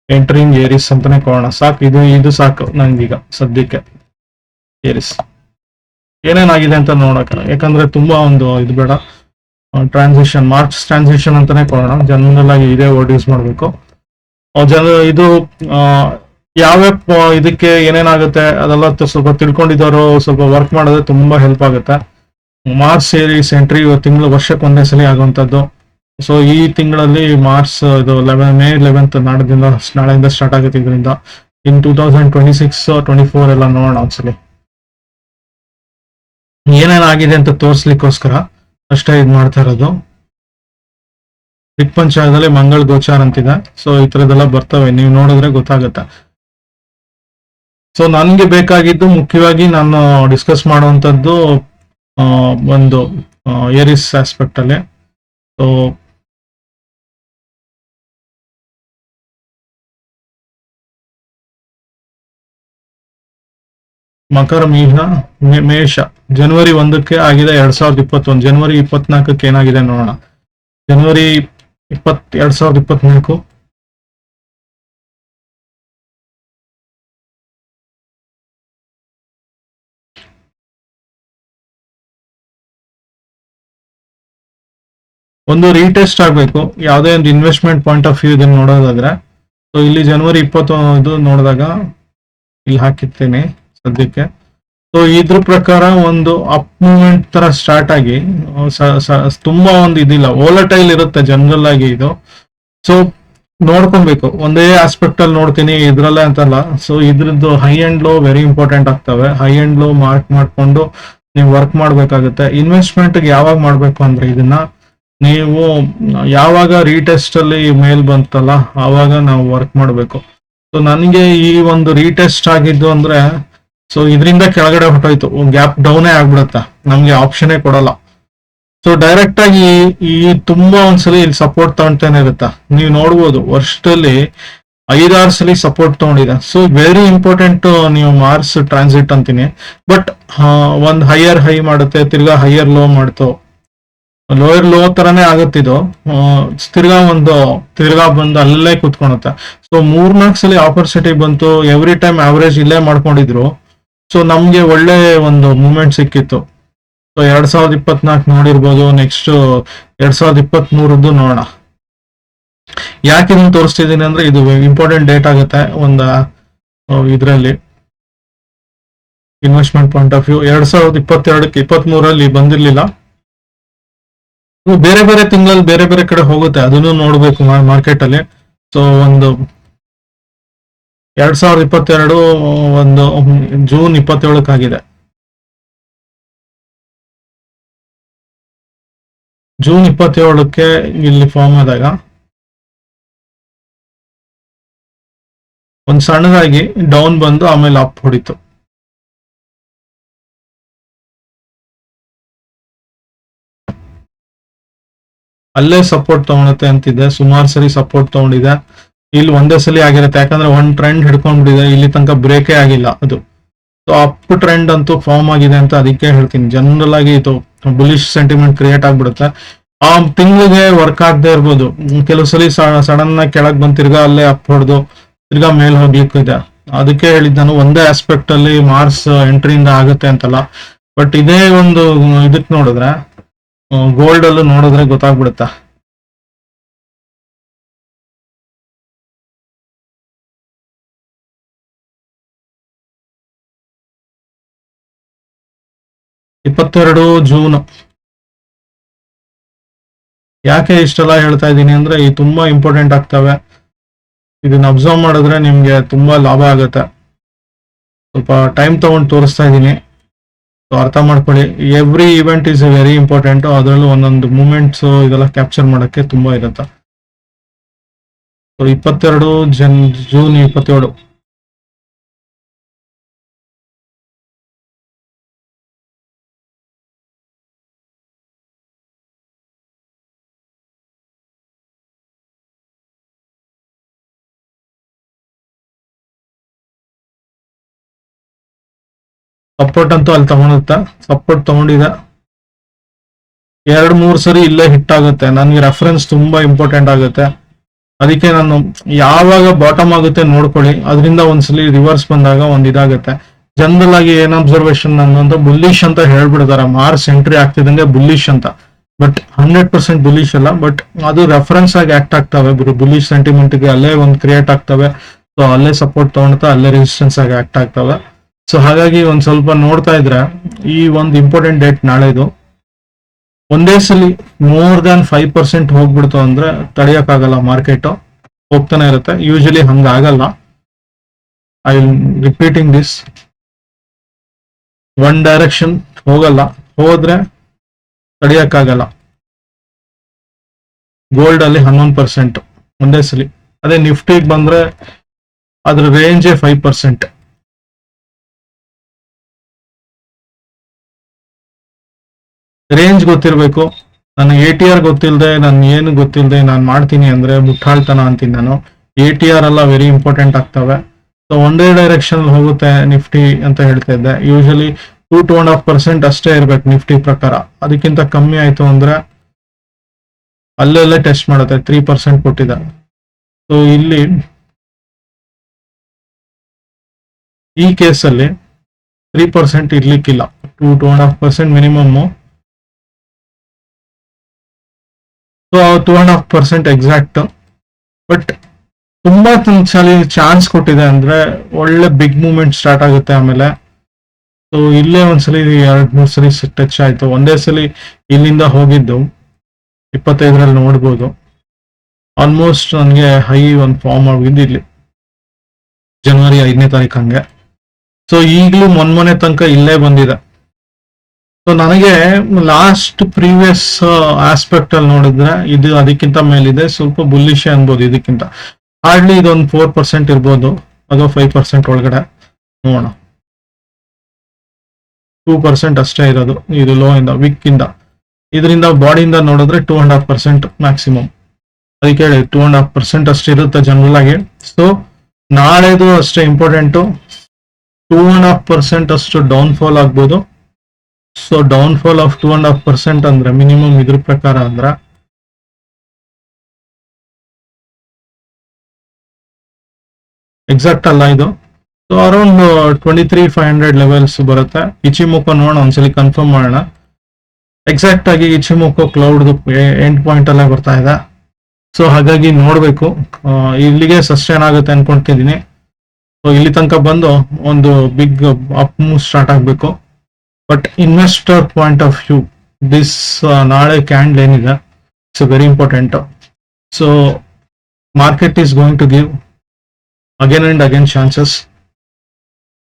ಎಂಟರಿಂಗ್ ಏರಿಸ್ ಅಂತಾನೆ ಕೊಡೋಣ. ಸಾಕು, ಇದು ಸಾಕು ನಂಗೀಗ ಸದ್ಯಕ್ಕೆ. ಏರಿಸ್ ಏನೇನಾಗಿದೆ ಅಂತ ನೋಡಕ, ಯಾಕಂದ್ರೆ ತುಂಬಾ ಒಂದು ಇದು ಬೇಡ. ಟ್ರಾನ್ಸಿಷನ್, ಮಾರ್ಚ್ ಟ್ರಾನ್ಸಿಷನ್ ಅಂತಾನೆ ಕೊಡೋಣ. ಜನರಲ್ ಆಗಿ ಇದೇ ವರ್ಡ್ ಯೂಸ್ ಮಾಡಬೇಕು. ಇದು ಯಾವ್ಯಾವ ಇದಕ್ಕೆ ಏನೇನಾಗುತ್ತೆ ಅದೆಲ್ಲ ಸ್ವಲ್ಪ ತಿಳ್ಕೊಂಡಿದ್ದವರು ಸ್ವಲ್ಪ ವರ್ಕ್ ಮಾಡಿದ್ರೆ ತುಂಬಾ ಹೆಲ್ಪ್ ಆಗುತ್ತೆ. ಮಾರ್ಚ್ ಏರಿಸ್ ಎಂಟ್ರಿ ತಿಂಗಳು ವರ್ಷಕ್ಕೆ ಒಂದೇ ಸಲ ಆಗುವಂಥದ್ದು. ಸೊ ಈ ತಿಂಗಳಲ್ಲಿ ಮಾರ್ಚ್ ಇದು ಮೇ 11 ನಾಳೆಯಿಂದ ಸ್ಟಾರ್ಟ್ ಆಗುತ್ತೆ. ಇದರಿಂದ ಇನ್ 2026-24 ಎಲ್ಲ ನೋಡೋಣ ಒಂದ್ಸಲಿ ಏನೇನಾಗಿದೆ ಅಂತ ತೋರ್ಸ್ಲಿಕ್ಕೋಸ್ಕರ ಅಷ್ಟೇ ಇದು ಮಾಡ್ತಾ ಇರೋದು. ದಿಕ್ಪಂಚಾಯದಲ್ಲಿ ಮಂಗಳ ಗೋಚಾರ ಅಂತಿದೆ. ಸೊ ಈ ತರದೆಲ್ಲ ಬರ್ತವೆ, ನೀವು ನೋಡಿದ್ರೆ ಗೊತ್ತಾಗುತ್ತೆ. ಸೊ ನನ್ಗೆ ಬೇಕಾಗಿದ್ದು ಮುಖ್ಯವಾಗಿ ನಾನು ಡಿಸ್ಕಸ್ ಮಾಡುವಂತದ್ದು ಒಂದು ಏರಿಸ್ ಆಸ್ಪೆಕ್ಟ್ ಅಲ್ಲಿ. ಸೊ ಮಕರ, ಮೀನ, ಮೇಷ ಜನವರಿ 1ಕ್ಕೆ ಆಗಿದೆ 2021. ಜನವರಿ 24ಕ್ಕೆ ಏನಾಗಿದೆ ನೋಡೋಣ. ಜನವರಿ 2024 ಒಂದು ರೀಟೆಸ್ಟ್ ಆಗಬೇಕು ಯಾವುದೇ ಒಂದು ಇನ್ವೆಸ್ಟ್ಮೆಂಟ್ ಪಾಯಿಂಟ್ ಆಫ್ ವ್ಯೂ ಇದನ್ನ ನೋಡೋದಾದ್ರೆ. ಸೊ ಇಲ್ಲಿ ಜನವರಿ 25 ನೋಡಿದಾಗ ಇಲ್ಲಿ ಹಾಕಿರ್ತೀನಿ ಸದ್ಯಕ್ಕೆ. ಸೊ ಇದ್ರ ಪ್ರಕಾರ ಒಂದು ಅಪ್ ಮೂವ್ಮೆಂಟ್ ತರ ಸ್ಟಾರ್ಟ್ ಆಗಿ ತುಂಬಾ ಒಂದು ಇದಿಲ್ಲ, ವೋಲಟೈಲ್ ಇರುತ್ತೆ ಜನರಲ್ ಆಗಿ ಇದು. ಸೊ ನೋಡ್ಕೊಬೇಕು, ಒಂದೇ ಆಸ್ಪೆಕ್ಟ್ ಅಲ್ಲಿ ನೋಡ್ತೀನಿ ಇದ್ರಲ್ಲೇ ಅಂತಲ್ಲ. ಸೊ ಇದ್ರದ್ದು high and low very important ಆಗ್ತವೆ. ಹೈ ಅಂಡ್ ಲೋ ಮಾರ್ಕ್ ಮಾಡ್ಕೊಂಡು ನೀವು ವರ್ಕ್ ಮಾಡ್ಬೇಕಾಗುತ್ತೆ. ಇನ್ವೆಸ್ಟ್ಮೆಂಟ್ ಯಾವಾಗ ಮಾಡ್ಬೇಕು ಅಂದ್ರೆ ಇದನ್ನ ನೀವು ಯಾವಾಗ ರೀಟೆಸ್ಟ್ ಅಲ್ಲಿ ಮೇಲ್ ಬಂತಲ್ಲ ಆವಾಗ ನಾವು ವರ್ಕ್ ಮಾಡಬೇಕು. ಸೊ ನನಗೆ ಈ ಒಂದು ರೀಟೆಸ್ಟ್ ಆಗಿದ್ದು ಅಂದ್ರೆ ಸೊ ಇದರಿಂದ ಕೆಳಗಡೆ ಹೊಟ್ಟೋಯ್ತು, ಗ್ಯಾಪ್ ಡೌನೇ ಆಗ್ಬಿಡುತ್ತೆ, ನಮ್ಗೆ ಆಪ್ಷನ್ನೇ ಕೊಡಲ್ಲ. ಸೊ ಡೈರೆಕ್ಟ್ ಆಗಿ ಈ ತುಂಬಾ ಒಂದ್ಸಲಿ ಇಲ್ಲಿ ಸಪೋರ್ಟ್ ತಗೊಂತಾನೆ ಇರುತ್ತೆ. ನೀವು ನೋಡ್ಬೋದು ವರ್ಷದಲ್ಲಿ 5-6 ಸಲ ಸಪೋರ್ಟ್ ತಗೊಂಡಿದೆ. ಸೊ ವೆರಿ ಇಂಪಾರ್ಟೆಂಟ್ ನೀವು ಮಾರ್ಸ್ ಟ್ರಾನ್ಸಿಟ್ ಅಂತೀನಿ. ಬಟ್ ಒಂದ್ ಹೈಯರ್ ಹೈ ಮಾಡುತ್ತೆ, ತಿರ್ಗಾ ಹೈಯರ್ ಲೋ ಮಾಡ್ತು, ಲೋಯರ್ ಲೋ ತರಾನೇ ಆಗುತ್ತಿದ್ದು, ತಿರ್ಗಾ ಬಂದು ಅಲ್ಲೇ ಕೂತ್ಕೊಳುತ್ತೆ. ಸೊ 3-4 ಸಲ ಆಪರ್ಚುನಿಟಿ ಬಂತು, ಎವ್ರಿ ಟೈಮ್ ಆವರೇಜ್ ಇಲ್ಲೇ ಮಾಡ್ಕೊಂಡಿದ್ರು. ಸೊ ನಮ್ಗೆ ಒಳ್ಳೆ ಒಂದು ಮೂವ್ಮೆಂಟ್ ಸಿಕ್ಕಿತ್ತು. ಸೊ 2024 ನೋಡಿರ್ಬೋದು, ನೆಕ್ಸ್ಟ್ 2023 ನೋಡೋಣ. ಯಾಕೆ ಇದನ್ನ ತೋರಿಸ್ತಿದ್ದೀನಿ ಅಂದ್ರೆ ಇದು ಇಂಪಾರ್ಟೆಂಟ್ ಡೇಟ್ ಆಗುತ್ತೆ ಒಂದು ಇದರಲ್ಲಿ ಇನ್ವೆಸ್ಟ್ಮೆಂಟ್ ಪಾಯಿಂಟ್ ಆಫ್ ವ್ಯೂ. 2022-23 ಬಂದಿರ್ಲಿಲ್ಲ. ಬೇರೆ ಬೇರೆ ತಿಂಗಳಲ್ಲಿ ಬೇರೆ ಬೇರೆ ಕಡೆ ಹೋಗುತ್ತೆ, ಅದನ್ನು ನೋಡ್ಬೇಕು ಮಾರ್ಕೆಟ್ ಅಲ್ಲಿ. ಸೊ ಒಂದು 2022 ಒಂದು ಜೂನ್ 27 ಆಗಿದೆ. ಜೂನ್ 27 ಇಲ್ಲಿ ಫಾರ್ಮ್ ಆದಾಗ ಒಂದು ಸಣ್ಣದಾಗಿ ಡೌನ್ ಬಂದು ಆಮೇಲೆ ಅಪ್ ಹೊಡಿತು. ಅಲ್ಲೇ ಸಪೋರ್ಟ್ ತಗೊಳುತ್ತೆ ಅಂತಿದೆ, ಸುಮಾರು ಸರಿ ಸಪೋರ್ಟ್ ತಗೊಂಡಿದೆ. ಇಲ್ಲಿ ಒಂದೇ ಸಲ ಆಗಿರುತ್ತೆ, ಯಾಕಂದ್ರೆ ಒಂದ್ ಟ್ರೆಂಡ್ ಹಿಡ್ಕೊಂಡ್ಬಿಟ್ಟಿದೆ, ಇಲ್ಲಿ ತನಕ ಬ್ರೇಕೇ ಆಗಿಲ್ಲ ಅದು. ಸೊ ಅಪ್ ಟ್ರೆಂಡ್ ಅಂತೂ ಫಾರ್ಮ್ ಆಗಿದೆ ಅಂತ ಅದಕ್ಕೆ ಹೇಳ್ತೀನಿ. ಜನರಲ್ ಆಗಿ ಇದು ಬುಲಿಶ್ ಸೆಂಟಿಮೆಂಟ್ ಕ್ರಿಯೇಟ್ ಆಗ್ಬಿಡುತ್ತೆ. ಆ ತಿಂಗಳಿಗೆ ವರ್ಕ್ ಆಗದೆ ಇರ್ಬೋದು, ಕೆಲವು ಸಲ ಸಡನ್ ಆಗಿ ಕೆಳಗ್ ಬಂದು ತಿರ್ಗಾ ಅಲ್ಲೇ ಅಪ್ ಹೊಡೆದು ತಿರ್ಗಾ ಮೇಲ್ ಹೋಗ್ಲಿಕ್ಕೂ ಇದೆ. ಅದಕ್ಕೆ ಹೇಳಿದ್ ನಾನು ಒಂದೇ ಆಸ್ಪೆಕ್ಟ್ ಅಲ್ಲಿ ಮಾರ್ಸ್ ಎಂಟ್ರಿಯಿಂದ ಆಗುತ್ತೆ ಅಂತಲ್ಲ. ಬಟ್ ಇದೇ ಒಂದು ಇದಕ್ ನೋಡಿದ್ರೆ ಗೋಲ್ಡ್ ಅಲ್ಲೂ ನೋಡಿದ್ರೆ ಗೊತ್ತಾಗ್ಬಿಡುತ್ತೆ. ಜೂನ್ 22 ಯಾಕೆ ಇಷ್ಟೆಲ್ಲ ಹೇಳ್ತಾ ಇದ್ದೀನಿ ಅಂದ್ರೆ ಈ ತುಂಬಾ ಇಂಪಾರ್ಟೆಂಟ್ ಆಗ್ತವೆ. ಇದನ್ನ ಅಬ್ಸರ್ವ್ ಮಾಡಿದ್ರೆ ನಿಮ್ಗೆ ತುಂಬಾ ಲಾಭ ಆಗುತ್ತೆ. ಸ್ವಲ್ಪ ಟೈಮ್ ತಗೊಂಡು ತೋರಿಸ್ತಾ ಇದ್ದೀನಿ, ಅರ್ಥ ಮಾಡ್ಕೊಳ್ಳಿ. Every event is very important. ಅದರಲ್ಲೂ ಒಂದೊಂದು ಮೂಮೆಂಟ್ಸ್ ಇದೆಲ್ಲ ಕ್ಯಾಪ್ಚರ್ ಮಾಡಕ್ಕೆ ತುಂಬಾ ಇರುತ್ತೆ. ಸೊ ಜೂನ್ 27 ಸಪೋರ್ಟ್ ಅಂತೂ ಅಲ್ಲಿ ತಗೊಳುತ್ತೆ, ಸಪೋರ್ಟ್ ತಗೊಂಡಿದೆ. 2-3 ಸರಿ ಇಲ್ಲೇ ಹಿಟ್ ಆಗುತ್ತೆ. ನನಗೆ ರೆಫರೆನ್ಸ್ ತುಂಬಾ ಇಂಪಾರ್ಟೆಂಟ್ ಆಗುತ್ತೆ. ಅದಕ್ಕೆ ನಾನು ಯಾವಾಗ ಬಾಟಮ್ ಆಗುತ್ತೆ ನೋಡ್ಕೊಳ್ಳಿ, ಅದರಿಂದ ಒಂದ್ಸಲಿ ರಿವರ್ಸ್ ಬಂದಾಗ ಒಂದ್ ಇದಾಗುತ್ತೆ. ಜನರಲ್ ಆಗಿ ಏನ್ ಅಬ್ಸರ್ವೇಷನ್ ಅನ್ನೋದು ಬುಲ್ಲಿಶ್ ಅಂತ ಹೇಳ್ಬಿಡ್ತಾರೆ, ಮಾರ್ಸ್ ಎಂಟ್ರಿ ಆಗ್ತಿದಂಗೆ ಬುಲ್ಲಿಶ್ ಅಂತ. ಬಟ್ 100% ಬುಲ್ಲಿಶ್ ಅಲ್ಲ, ಬಟ್ ಅದು ರೆಫರೆನ್ಸ್ ಆಗಿ ಆಕ್ಟ್ ಆಗ್ತವೆ. ಬುಲ್ಲಿಶ್ ಸೆಂಟಿಮೆಂಟ್ ಗೆ ಅಲ್ಲೇ ಒಂದು ಕ್ರಿಯೇಟ್ ಆಗ್ತವೆ. ಸೊ ಅಲ್ಲೇ ಸಪೋರ್ಟ್ ತಗೊಳ್ತಾ ಅಲ್ಲೇ ರೆಸಿಸ್ಟೆನ್ಸ್ ಆಗಿ ಆಕ್ಟ್ ಆಗ್ತವೆ. ಸೊ ಹಾಗಾಗಿ ಒಂದ್ ಸ್ವಲ್ಪ ನೋಡ್ತಾ ಇದ್ರೆ ಈ ಒಂದು ಇಂಪಾರ್ಟೆಂಟ್ ಡೇಟ್ ನಾಳೆದು ಒಂದೇ ಸಲಿ ಮೋರ್ ದ್ಯಾನ್ 5% ಹೋಗ್ಬಿಡ್ತು ಅಂದ್ರೆ ತಡೆಯಕ್ಕಾಗಲ್ಲ, ಮಾರ್ಕೆಟ್ ಹೋಗ್ತಾನೆ ಇರುತ್ತೆ. ಯೂಶಲಿ ಹಂಗಾಗಲ್ಲ. I repeating this, one direction ಹೋಗಲ್ಲ, ಹೋದ್ರೆ ತಡೆಯಕ್ಕಾಗಲ್ಲ. ಗೋಲ್ಡ್ ಅಲ್ಲಿ 11% ಒಂದೇ ಸಲಿ. ಅದೇ ನಿಫ್ಟಿಗೆ ಬಂದ್ರೆ ಅದ್ರ ರೇಂಜೇ 5%. ರೇಂಜ್ ಗೊತ್ತಿರ್ಬೇಕು. ನನಗೆ ATR ಗೊತ್ತಿಲ್ಲದೆ, ನಾನು ಏನು ಗೊತ್ತಿಲ್ಲದೆ ನಾನು ಮಾಡ್ತೀನಿ ಅಂದ್ರೆ ಮುಟ್ಟಾಳ್ತನ ಅಂತೀನಿ ನಾನು. ATR ಎಲ್ಲ ವೆರಿ ಇಂಪಾರ್ಟೆಂಟ್ ಆಗ್ತವೆ. ಸೊ ಒಂದೇ ಡೈರೆಕ್ಷನ್ ಹೋಗುತ್ತೆ ನಿಫ್ಟಿ ಅಂತ ಹೇಳ್ತಾ ಇದ್ದೆ. ಯೂಶಲಿ 2-2.5% ಅಷ್ಟೇ ಇರ್ಬೇಕು ನಿಫ್ಟಿ ಪ್ರಕಾರ. ಅದಕ್ಕಿಂತ ಕಮ್ಮಿ ಆಯ್ತು ಅಂದ್ರೆ ಅಲ್ಲೆಲ್ಲ ಟೆಸ್ಟ್ ಮಾಡುತ್ತೆ. 3% ಕೊಟ್ಟಿದೆ. ಸೊ ಇಲ್ಲಿ ಈ ಕೇಸಲ್ಲಿ 3% ಇರ್ಲಿಕ್ಕಿಲ್ಲ, 2-2.5% ಮಿನಿಮಮ್ ಸೊ 2.5% ಎಕ್ಸಾಕ್ಟ್. ಬಟ್ ತುಂಬಾ ಸಲ ಚಾನ್ಸ್ ಕೊಟ್ಟಿದೆ ಅಂದ್ರೆ ಒಳ್ಳೆ ಬಿಗ್ ಮೂವ್ಮೆಂಟ್ ಸ್ಟಾರ್ಟ್ ಆಗುತ್ತೆ ಆಮೇಲೆ. ಸೊ ಇಲ್ಲೇ ಒಂದ್ಸಲಿ 2-3 ಸಲ ಟಚ್ ಆಯ್ತು. ಒಂದೇ ಸಲ ಇಲ್ಲಿಂದ ಹೋಗಿದ್ದು 25ರಲ್ಲಿ ನೋಡ್ಬೋದು. ಆಲ್ಮೋಸ್ಟ್ ನನಗೆ ಹೈ ಒಂದು ಫಾರ್ಮ್ ಆಗಿದ್ದು ಇಲ್ಲಿ ಜನವರಿ 5ನೇ ತಾರೀಕು ಹಂಗೆ. ಸೊ ಈಗಲೂ ಮೊನ್ನೆ ತನಕ ಇಲ್ಲೇ ಬಂದಿದೆ. ಸೊ ನನಗೆ ಲಾಸ್ಟ್ ಪ್ರೀವಿಯಸ್ ಆಸ್ಪೆಕ್ಟ್ ಅಲ್ಲಿ ನೋಡಿದ್ರೆ ಇದು ಅದಕ್ಕಿಂತ ಮೇಲಿದೆ, ಸ್ವಲ್ಪ ಬುಲ್ಲಿಶ್ ಅನ್ಬೋದು. ಇದಕ್ಕಿಂತ ಹಾರ್ಡ್ಲಿ ಇದೊಂದು 4% ಇರ್ಬೋದು, ಅದು 5% ಒಳಗಡೆ ನೋಡೋಣ. 2% ಅಷ್ಟೇ ಇರೋದು ಇದು ಲೋ ಇಂದ, ವಿಕ್ ಇಂದ. ಇದರಿಂದ ಬಾಡಿಯಿಂದ ನೋಡಿದ್ರೆ 2.5% ಮ್ಯಾಕ್ಸಿಮಮ್. ಅದಕ್ಕೆ ಹೇಳಿ 2.5% ಅಷ್ಟಿರುತ್ತೆ ಜನರಲ್ ಆಗಿ. ಸೊ ನಾಳೆದು ಅಷ್ಟೇ ಇಂಪಾರ್ಟೆಂಟು. 2.5% ಅಷ್ಟು ಡೌನ್ ಫಾಲ್ ಆಗ್ಬೋದು. ಸೊ ಡೌನ್ ಫಾಲ್ ಆಫ್ 2.5% ಅಂದ್ರೆ ಮಿನಿಮಮ್ ಇದ್ರ ಪ್ರಕಾರ ಅಂದ್ರೆ ಎಕ್ಸಾಕ್ಟ್ ಅಲ್ಲ ಇದು. ಸೊ ಅರೌಂಡ್ 23,500 ಲೆವೆಲ್ಸ್ ಬರುತ್ತೆ. ಇಚಿಮೋಕೋ ನೋಡೋಣ, ಒಂದ್ಸಲಿ ಕನ್ಫರ್ಮ್ ಮಾಡೋಣ. ಎಕ್ಸಾಕ್ಟ್ ಆಗಿ ಇಚಿಮೋಕೋ ಕ್ಲೌಡ್ ಎಂಡ್ ಪಾಯಿಂಟ್ ಅಲ್ಲೇ ಬರ್ತಾ ಇದೆ. ಸೊ ಹಾಗಾಗಿ ನೋಡ್ಬೇಕು, ಇಲ್ಲಿಗೆ ಸಸ್ಟೈನ್ ಆಗುತ್ತೆ ಅನ್ಕೊಂತಿದ್ದೀನಿ. ಸೊ ಇಲ್ಲಿ ತನಕ ಬಂದು ಒಂದು ಬಿಗ್ ಅಪ್ ಮೂವ್ ಸ್ಟಾರ್ಟ್ ಆಗಬೇಕು. But investor point of view this ನಾಳೆ ಕ್ಯಾಂಡಲ್ ಏನಿದೆ it's very important. So market is going to give again and again chances.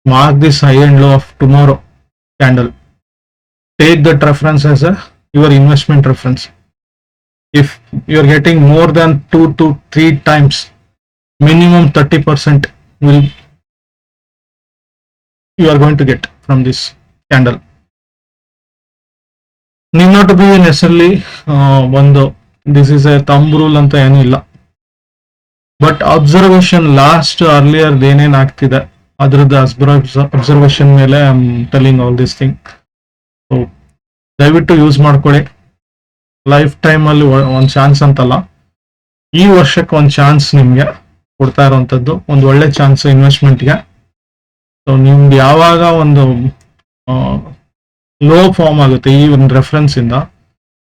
Mark this high and low of tomorrow candle. Take that reference as your investment reference. If you are getting more than 2 to 3 times, minimum 30% will you are going to get from this candle. Need not to be necessarily this is a thumb rule anta ಏನು ಇಲ್ಲ. But observation last earlier ಏನೇನ್ ಆಗ್ತಿದೆ ಅದ್ರದ್ದು observation ಮೇಲೆ I am telling all this thing. So ದಯವಿಟ್ಟು use ಮಾಡ್ಕೊಳ್ಳಿ. Life time ಅಲ್ಲಿ ಒಂದು ಚಾನ್ಸ್ ಅಂತಲ್ಲ, ಈ ವರ್ಷಕ್ಕೆ ಒಂದು ಚಾನ್ಸ್ ನಿಮ್ಗೆ ಕೊಡ್ತಾ ಇರುವಂತದ್ದು, ಒಂದು ಒಳ್ಳೆ ಚಾನ್ಸ್ ಇನ್ವೆಸ್ಟ್ಮೆಂಟ್ಗೆ. ಸೊ ನಿಮ್ಗೆ ಯಾವಾಗ ಒಂದು ಲೋ ಫಾರ್ಮ್ ಆಗುತ್ತೆ ಈ ಒಂದು ರೆಫರೆನ್ಸ್ ಇಂದ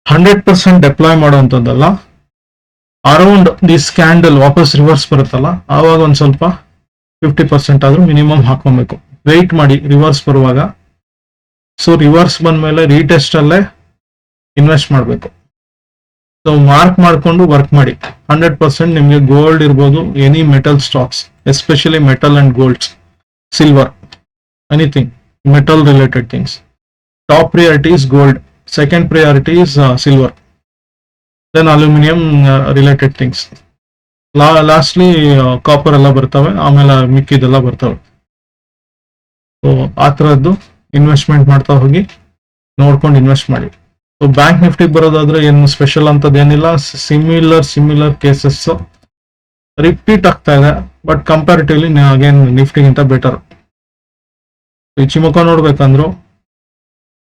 100% ಡೆಪ್ಲಾಯ್ ಮಾಡುವಂಥದ್ದಲ್ಲ, ಅರೌಂಡ್ ದಿಸ್ ಕ್ಯಾಂಡಲ್ ವಾಪಸ್ ರಿವರ್ಸ್ ಬರುತ್ತಲ್ಲ ಆವಾಗ ಒಂದು ಸ್ವಲ್ಪ 50% ಆದ್ರೂ ಮಿನಿಮಮ್ ಹಾಕೊಬೇಕು. ವೆಯ್ಟ್ ಮಾಡಿ ರಿವರ್ಸ್ ಬರುವಾಗ. ಸೊ ರಿವರ್ಸ್ ಬಂದ್ಮೇಲೆ ರೀಟೆಸ್ಟ್ ಅಲ್ಲೇ ಇನ್ವೆಸ್ಟ್ ಮಾಡಬೇಕು. ಸೊ ಮಾರ್ಕ್ ಮಾಡ್ಕೊಂಡು ವರ್ಕ್ ಮಾಡಿ. 100% ನಿಮಗೆ ಗೋಲ್ಡ್ ಇರ್ಬೋದು, any metal stocks, especially metal and golds, silver, anything metal related things. Top priority is gold, second priority is silver, then aluminium related things, lastly copper ಎಲ್ಲ ಬರ್ತವೆ, ಆಮೇಲೆ ಮಿಕ್ಕಿದೆಲ್ಲ ಬರ್ತವೆ. So ಆ ಥರದ್ದು ಇನ್ವೆಸ್ಟ್ಮೆಂಟ್ ಮಾಡ್ತಾ ಹೋಗಿ ನೋಡ್ಕೊಂಡು ಇನ್ವೆಸ್ಟ್ ಮಾಡಿ. ಸೊ ಬ್ಯಾಂಕ್ ನಿಫ್ಟಿಗೆ ಬರೋದಾದ್ರೆ ಏನು ಸ್ಪೆಷಲ್ ಅಂತದ್ದು ಏನಿಲ್ಲ, ಸಿಮಿಲರ್ ಕೇಸಸ್ ರಿಪೀಟ್ ಆಗ್ತಾ ಇದೆ. ಬಟ್ ಕಂಪ್ಯಾರಿಟಿವ್ಲಿ ಅಗೇನ್ ನಿಫ್ಟಿಗಿಂತ ಬೆಟರ್. ಇಚಿಮೋಕೋ ನೋಡ್ಬೇಕಂದ್ರು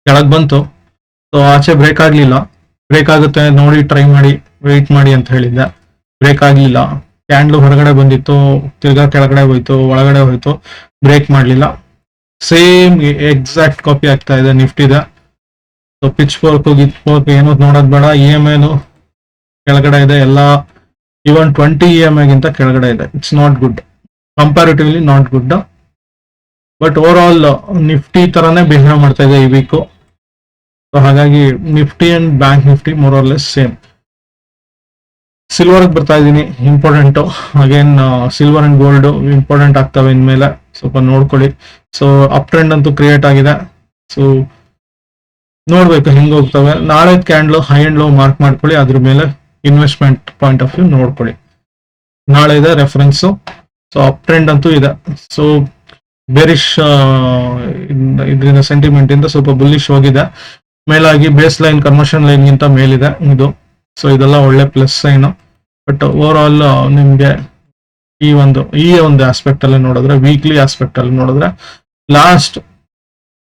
ಕೆಳಗೆ ಬಂತು, ಸೊ ಆಚೆ ಬ್ರೇಕ್ ಆಗ್ಲಿಲ್ಲ. ಬ್ರೇಕ್ ಆಗುತ್ತೆ ನೋಡಿ ಟ್ರೈ ಮಾಡಿ, ವೆಯ್ಟ್ ಮಾಡಿ ಅಂತ ಹೇಳಿದ್ದೆ. ಬ್ರೇಕ್ ಆಗ್ಲಿಲ್ಲ, ಕ್ಯಾಂಡ್ಲು ಹೊರಗಡೆ ಬಂದಿತ್ತು, ತಿರ್ಗಾ ಕೆಳಗಡೆ ಹೋಯ್ತು, ಒಳಗಡೆ ಹೋಯ್ತು, ಬ್ರೇಕ್ ಮಾಡ್ಲಿಲ್ಲ. ಸೇಮ್ ಎಕ್ಸಾಕ್ಟ್ ಕಾಪಿ ಆಗ್ತಾ ಇದೆ ನಿಫ್ಟಿದ. ಸೊ ಪಿಚ್ ಫೋರ್ಕ್ ಏನೋ ನೋಡೋದ್ ಬೇಡ. EMI ಕೆಳಗಡೆ ಇದೆ, ಎಲ್ಲ ಇವನ್ 20 EMI ಗಿಂತ ಕೆಳಗಡೆ ಇದೆ. It's not good, comparatively not good. But over all Nifty ತರಾನೇ ಬಿಹೇವ್ ಮಾಡ್ತಾ ಇದೆ ಈ ವೀಕು. ಸೊ ಹಾಗಾಗಿ Nifty and bank Nifty more or less same. ಸಿಲ್ವರ್ಗೆ ಬರ್ತಾ ಇದ್ದೀನಿ, important. Again silver and gold important ಆಗ್ತವೆ ಇನ್ಮೇಲೆ, ಸ್ವಲ್ಪ ನೋಡ್ಕೊಳ್ಳಿ. ಸೊ ಅಪ್ ಟ್ರೆಂಡ್ ಅಂತೂ ಕ್ರಿಯೇಟ್ ಆಗಿದೆ. ಸೊ ನೋಡ್ಬೇಕು ಹೆಂಗ್ ಹೋಗ್ತವೆ. ನಾಳೆ candle high and low mark ಮಾಡ್ಕೊಳ್ಳಿ, ಅದ್ರ ಮೇಲೆ ಇನ್ವೆಸ್ಟ್ಮೆಂಟ್ ಪಾಯಿಂಟ್ ಆಫ್ ವ್ಯೂ ನೋಡ್ಕೊಳ್ಳಿ. ನಾಳೆ ಇದೆ ರೆಫರೆನ್ಸು. ಸೊ ಅಪ್ ಟ್ರೆಂಡ್ ಅಂತೂ ಇದೆ. ಸೊ ಬೇರಿಶ್ ಇದರಿಂದ ಸೆಂಟಿಮೆಂಟ್ ಇಂದ ಸ್ವಲ್ಪ ಬುಲ್ಲಿಶ್ ಹೋಗಿದೆ. ಮೇಲಾಗಿ ಬೇಸ್ ಲೈನ್ ಕನ್ವರ್ಷನ್ ಲೈನ್ ಗಿಂತ ಮೇಲಿದೆ ಇದು. ಸೊ ಇದೆಲ್ಲ ಒಳ್ಳೆ plus sign. But over all ನಿಮ್ಗೆ ಈ ಒಂದು ಆಸ್ಪೆಕ್ಟ್ ಅಲ್ಲಿ ನೋಡಿದ್ರೆ, ವೀಕ್ಲಿ ಆಸ್ಪೆಕ್ಟ್ ಅಲ್ಲಿ ನೋಡಿದ್ರೆ ಲಾಸ್ಟ್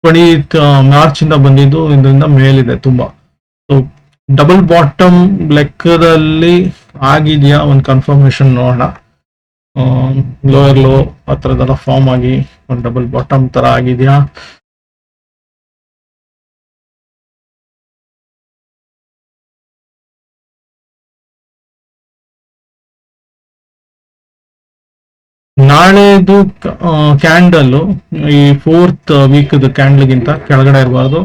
20th ಮಾರ್ಚ್ ಇಂದ ಬಂದಿದ್ದು ಇದರಿಂದ ಮೇಲಿದೆ ತುಂಬಾ. ಸೊ ಡಬಲ್ ಬಾಟಮ್ ಲೆಕ್ಕದಲ್ಲಿ ಆಗಿದೆಯಾ ಒಂದು ಕನ್ಫರ್ಮೇಶನ್ ನೋಡೋಣ. ಲೋಯರ್ ಲೋ ಆ ಥರದ್ದೆಲ್ಲ ಫಾರ್ಮ್ ಆಗಿ ಒಂದು ಡಬಲ್ ಬಾಟಮ್ ತರ ಆಗಿದೆಯಾ. ನಾಳೆದು ಕ್ಯಾಂಡಲ್ ಈ 4th ವೀಕ್ ಕ್ಯಾಂಡಲ್ಗಿಂತ ಕೆಳಗಡೆ ಇರಬಾರ್ದು.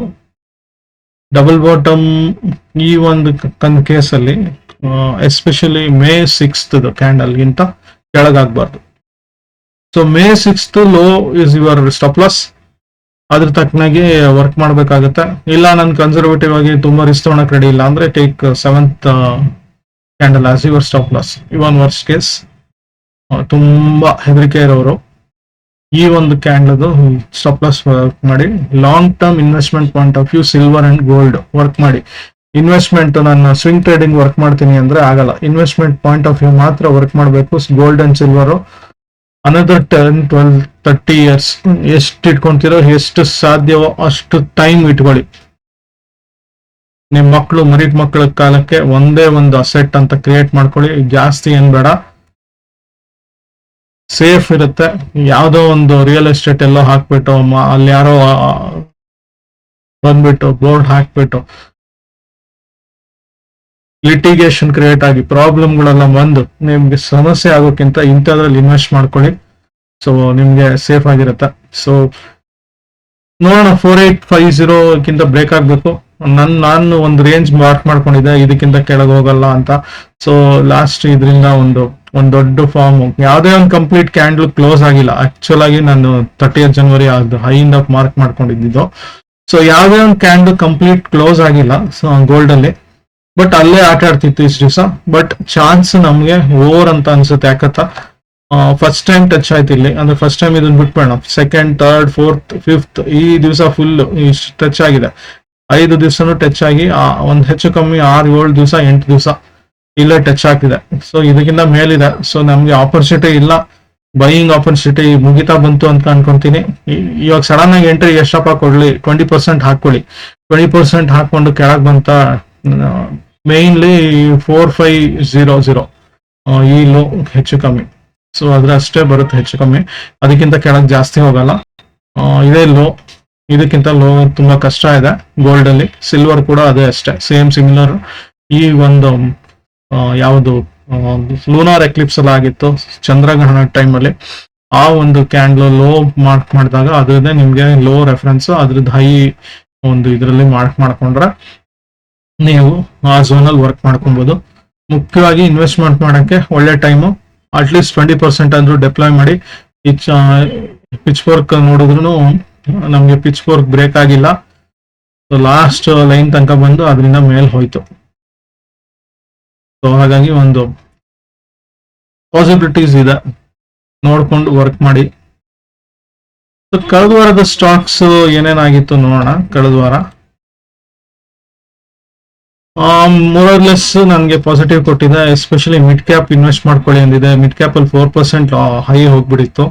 ಡಬಲ್ ಬಾಟಮ್ ಈ ಒಂದು ಕೇಸಲ್ಲಿ ಎಸ್ಪೆಷಲಿ ಮೇ 6th ಕ್ಯಾಂಡಲ್ಗಿಂತ ಕೆಳಗಾಗಬಾರ್ದು. So May 6th low is your stop loss. ಅದ್ರ ತಕ್ಕನಾಗಿ ವರ್ಕ್ ಮಾಡ್ಬೇಕಾಗತ್ತೆ. ಇಲ್ಲ ನಾನು ಕನ್ಸರ್ವೇಟಿವ್ ಆಗಿ ತುಂಬಾ ರಿಸ್ಕ್ ತಗೊಳಕ್ ರೆಡಿ ಇಲ್ಲ ಅಂದ್ರೆ take 7th candle as your stop loss. Even worst case ತುಂಬಾ ಹೆದರಿಕೆ ಇರೋರು ಈ ಒಂದು ಕ್ಯಾಂಡಲ್ ಸ್ಟಾಪ್ ಲಾಸ್ ವರ್ಕ್ ಮಾಡಿ. Long term investment point of view silver and gold work ಮಾಡಿ. ಇನ್ವೆಸ್ಟ್ಮೆಂಟ್ ನಾನು ಸ್ವಿಂಗ್ ಟ್ರೇಡಿಂಗ್ ವರ್ಕ್ ಮಾಡ್ತೀನಿ ಅಂದ್ರೆ ಆಗಲ್ಲ. ಇನ್ವೆಸ್ಟ್ಮೆಂಟ್ ಪಾಯಿಂಟ್ ಆಫ್ ವ್ಯೂ ಮಾತ್ರ ವರ್ಕ್ ಮಾಡಬೇಕು. Gold and silver another 10, 12, 30 years ಎಷ್ಟು ಇಟ್ಕೊಂತೀರೋ, ಎಷ್ಟು ಸಾಧ್ಯವೋ ಅಷ್ಟು ಟೈಮ್ ಇಟ್ಕೊಳ್ಳಿ. ನಿಮ್ ಮಕ್ಕಳು ಮಕ್ಕಳ ಕಾಲಕ್ಕೆ ಒಂದೇ ಒಂದು ಅಸೆಟ್ ಅಂತ ಕ್ರಿಯೇಟ್ ಮಾಡ್ಕೊಳ್ಳಿ. ಜಾಸ್ತಿ ಏನ್ ಬೇಡ, ಸೇಫ್ ಇರುತ್ತೆ. ಯಾವುದೋ ಒಂದು ರಿಯಲ್ ಎಸ್ಟೇಟ್ ಎಲ್ಲೋ ಹಾಕ್ಬಿಟ್ಟು ಅಲ್ಲಿ ಯಾರೋ ಬಂದ್ಬಿಟ್ಟು ಬೋರ್ಡ್ ಹಾಕ್ಬಿಟ್ಟು ಲಿಟಿಗೇಷನ್ ಕ್ರಿಯೇಟ್ ಆಗಿ ಪ್ರಾಬ್ಲಮ್ಗಳೆಲ್ಲ ಬಂದು ನಿಮ್ಗೆ ಸಮಸ್ಯೆ ಆಗೋಕ್ಕಿಂತ ಇಂಥದ್ರಲ್ಲಿ ಇನ್ವೆಸ್ಟ್ ಮಾಡ್ಕೊಳ್ಳಿ. ಸೊ ನಿಮ್ಗೆ ಸೇಫ್ ಆಗಿರುತ್ತೆ. ಸೊ ನೋಡೋಣ, 4850 ಬ್ರೇಕ್ ಆಗ್ಬೇಕು. ನಾನು ಒಂದು ರೇಂಜ್ ಮಾರ್ಕ್ ಮಾಡ್ಕೊಂಡಿದ್ದೆ, ಇದಕ್ಕಿಂತ ಕೆಳಗೆ ಹೋಗಲ್ಲ ಅಂತ. ಸೊ ಲಾಸ್ಟ್ ಇದರಿಂದ ಒಂದು ದೊಡ್ಡ ಫಾರ್ಮ್, ಯಾವುದೇ ಒಂದು ಕಂಪ್ಲೀಟ್ ಕ್ಯಾಂಡಲ್ ಕ್ಲೋಸ್ ಆಗಿಲ್ಲ. ಆಕ್ಚುಲ್ ಆಗಿ ನಾನು 30th ಜನವರಿ ಅದು ಹೈಯಿಂದ ಮಾರ್ಕ್ ಮಾಡ್ಕೊಂಡಿದ್ದು. ಸೊ ಯಾವುದೇ ಒಂದು ಕ್ಯಾಂಡಲ್ ಕಂಪ್ಲೀಟ್ ಕ್ಲೋಸ್ ಆಗಿಲ್ಲ ಗೋಲ್ಡ್ ಅಲ್ಲಿ, ಬಟ್ ಅಲ್ಲೇ ಆಟ ಆಡ್ತಿತ್ತು ಇಷ್ಟು ದಿವಸ. ಬಟ್ ಚಾನ್ಸ್ ನಮ್ಗೆ ಓವರ್ ಅಂತ ಅನ್ಸುತ್ತೆ. ಯಾಕತ್ತ ಫಸ್ಟ್ ಟೈಮ್ ಟಚ್ ಆಯ್ತು ಇಲ್ಲಿ, ಅಂದ್ರೆ ಫಸ್ಟ್ ಟೈಮ್ ಇದನ್ನ ಬಿಟ್ಬೇಡ. 2nd, 3rd, 4th, 5th ಈ ದಿವಸ ಫುಲ್ ಟಚ್ ಆಗಿದೆ. 5 ದಿವಸನೂ ಟಚ್ ಆಗಿ ಒಂದ್ ಹೆಚ್ಚು ಕಮ್ಮಿ 6-7 ದಿವಸ 8 ದಿವಸ ಇಲ್ಲೇ ಟಚ್ ಆಗ್ತಿದೆ. ಸೊ ಇದಕ್ಕಿಂತ ಮೇಲಿದೆ. ಸೊ ನಮ್ಗೆ ಆಪರ್ಚುನಿಟಿ ಇಲ್ಲ, ಬೈಯಿಂಗ್ ಆಪರ್ಚುನಿಟಿ ಮುಗಿತಾ ಬಂತು ಅಂತ ಅನ್ಕೊಂತೀನಿ. ಇವಾಗ ಸಡನ್ ಆಗಿ ಎಂಟ್ರಿ ಎಷ್ಟಪ್ಪ ಕೊಡ್ಲಿ, 20% ಹಾಕೊಳ್ಳಿ. 20% ಹಾಕೊಂಡು ಕೆಳಗೆ ಬಂತ ಮೇನ್ಲಿ 4500 ಈ ಲೋ ಹೆಚ್ಚು ಕಮ್ಮಿ. ಸೊ ಅದ್ರ ಅಷ್ಟೇ ಬರುತ್ತೆ ಹೆಚ್ಚು ಕಮ್ಮಿ, ಅದಕ್ಕಿಂತ ಕೆಳಗೆ ಜಾಸ್ತಿ ಹೋಗಲ್ಲ. ಇದೇ ಲೋ, ಇದಕ್ಕಿಂತ ಲೋ ತುಂಬಾ ಕಷ್ಟ ಇದೆ ಗೋಲ್ಡ್ ಅಲ್ಲಿ. ಸಿಲ್ವರ್ ಕೂಡ ಅದೇ ಅಷ್ಟೇ, ಸೇಮ್ ಸಿಮಿಲರ್. ಈ ಒಂದು ಯಾವುದು ಲೂನಾರ್ ಎಕ್ಲಿಪ್ಸ್ ಎಲ್ಲ ಆಗಿತ್ತು ಚಂದ್ರಗ್ರಹಣ ಟೈಮ್ ಅಲ್ಲಿ, ಆ ಒಂದು ಕ್ಯಾಂಡಲ್ ಲೋ ಮಾರ್ಕ್ ಮಾಡಿದಾಗ ಅದ್ರದ್ದೇ ನಿಮ್ಗೆ ಲೋ ರೆಫರೆನ್ಸ್. ಅದ್ರದ್ದು ಹೈ ಒಂದು ಇದರಲ್ಲಿ ಮಾರ್ಕ್ ಮಾಡ್ಕೊಂಡ್ರೆ ನೀವು ಆ ಝೋನ್ ಅಲ್ಲಿ ವರ್ಕ್ ಮಾಡ್ಕೊಬಹುದು. ಮುಖ್ಯವಾಗಿ ಇನ್ವೆಸ್ಟ್ಮೆಂಟ್ ಮಾಡಕ್ಕೆ ಒಳ್ಳೆ ಟೈಮು. ಅಟ್ಲೀಸ್ಟ್ 20% ಅಂದ್ರೂ ಡೆಪ್ಲಾಯ್ ಮಾಡಿ. ಪಿಚ್ ಫೋರ್ಕ್ ನೋಡಿದ್ರು ನಮ್ಗೆ ಪಿಚ್ ಫೋರ್ಕ್ ಬ್ರೇಕ್ ಆಗಿಲ್ಲ. ಲಾಸ್ಟ್ ಲೈನ್ ತನಕ ಬಂದು ಅದರಿಂದ ಮೇಲ್ ಹೋಯ್ತು. ಸೊ ಹಾಗಾಗಿ ಒಂದು ಪಾಸಿಬಿಲಿಟೀಸ್ ಇದೆ, ನೋಡ್ಕೊಂಡು ವರ್ಕ್ ಮಾಡಿ. ಕಳೆದ ವಾರದ ಸ್ಟಾಕ್ಸ್ ಏನೇನಾಗಿತ್ತು ನೋಡೋಣ. ಕಳೆದ ವಾರ ಮೋರರ್ಲೆಸ್ ನನಗೆ ಪಾಸಿಟಿವ್ ಕೊಟ್ಟಿದೆ. ಎಸ್ಪೆಷಲಿ ಮಿಡ್ ಕ್ಯಾಪ್ ಇನ್ವೆಸ್ಟ್ ಮಾಡ್ಕೊಳ್ಳಿ ಅಂದಿದೆ. ಮಿಡ್ ಕ್ಯಾಪ್ ಅಲ್ಲಿ 4% ಹೈ ಹೋಗ್ಬಿಡಿತ್ತು.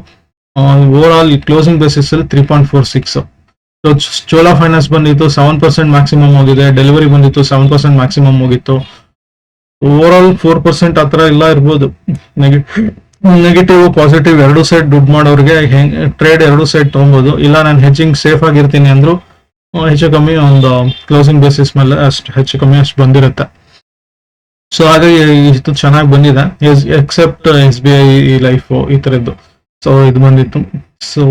ಓವರ್ ಆಲ್ ಕ್ಲೋಸಿಂಗ್ ಬೇಸಿಸ್ ಅಲ್ಲಿ 3.46. ಚೋಲಾ ಫೈನಾನ್ಸ್ ಬಂದಿತ್ತು 7% ಮ್ಯಾಕ್ಸಿಮಮ್ ಹೋಗಿದೆ. ಡೆಲಿವರಿ ಬಂದಿತ್ತು 7% ಮ್ಯಾಕ್ಸಿಮಮ್ ಹೋಗಿತ್ತು. ಓವರ್ ಆಲ್ 4% ಆ ತರ ಎಲ್ಲ ಇರ್ಬೋದು. ನೆಗೆಟಿವ್ ಪಾಸಿಟಿವ್ ಎರಡು ಸೈಡ್ ದುಡ್ಡು ಮಾಡೋರಿಗೆ ಟ್ರೇಡ್ ಎರಡು ಸೈಡ್ ತಗೊಬೋದು. ಇಲ್ಲ ನಾನು ಹೆಜ್ಜಿಂಗ್ ಸೇಫ್ ಆಗಿರ್ತೀನಿ ಅಂದ್ರು ಹೆಚ್ಚು ಕಮ್ಮಿ ಒಂದು ಕ್ಲೋಸಿಂಗ್ ಬೇಸಿಸ್ ಮೇಲೆ ಅಷ್ಟು ಹೆಚ್ಚು ಕಮ್ಮಿ ಅಷ್ಟು ಬಂದಿರುತ್ತೆ. ಸೊ ಹಾಗಾಗಿ ಇಷ್ಟು ಚೆನ್ನಾಗಿ ಬಂದಿದೆ, ಎಕ್ಸೆಪ್ಟ್ SBI ಲೈಫ್ ಈ ತರದ್ದು. ಸೊ ಇದು ಬಂದಿತ್ತು. ಸೊ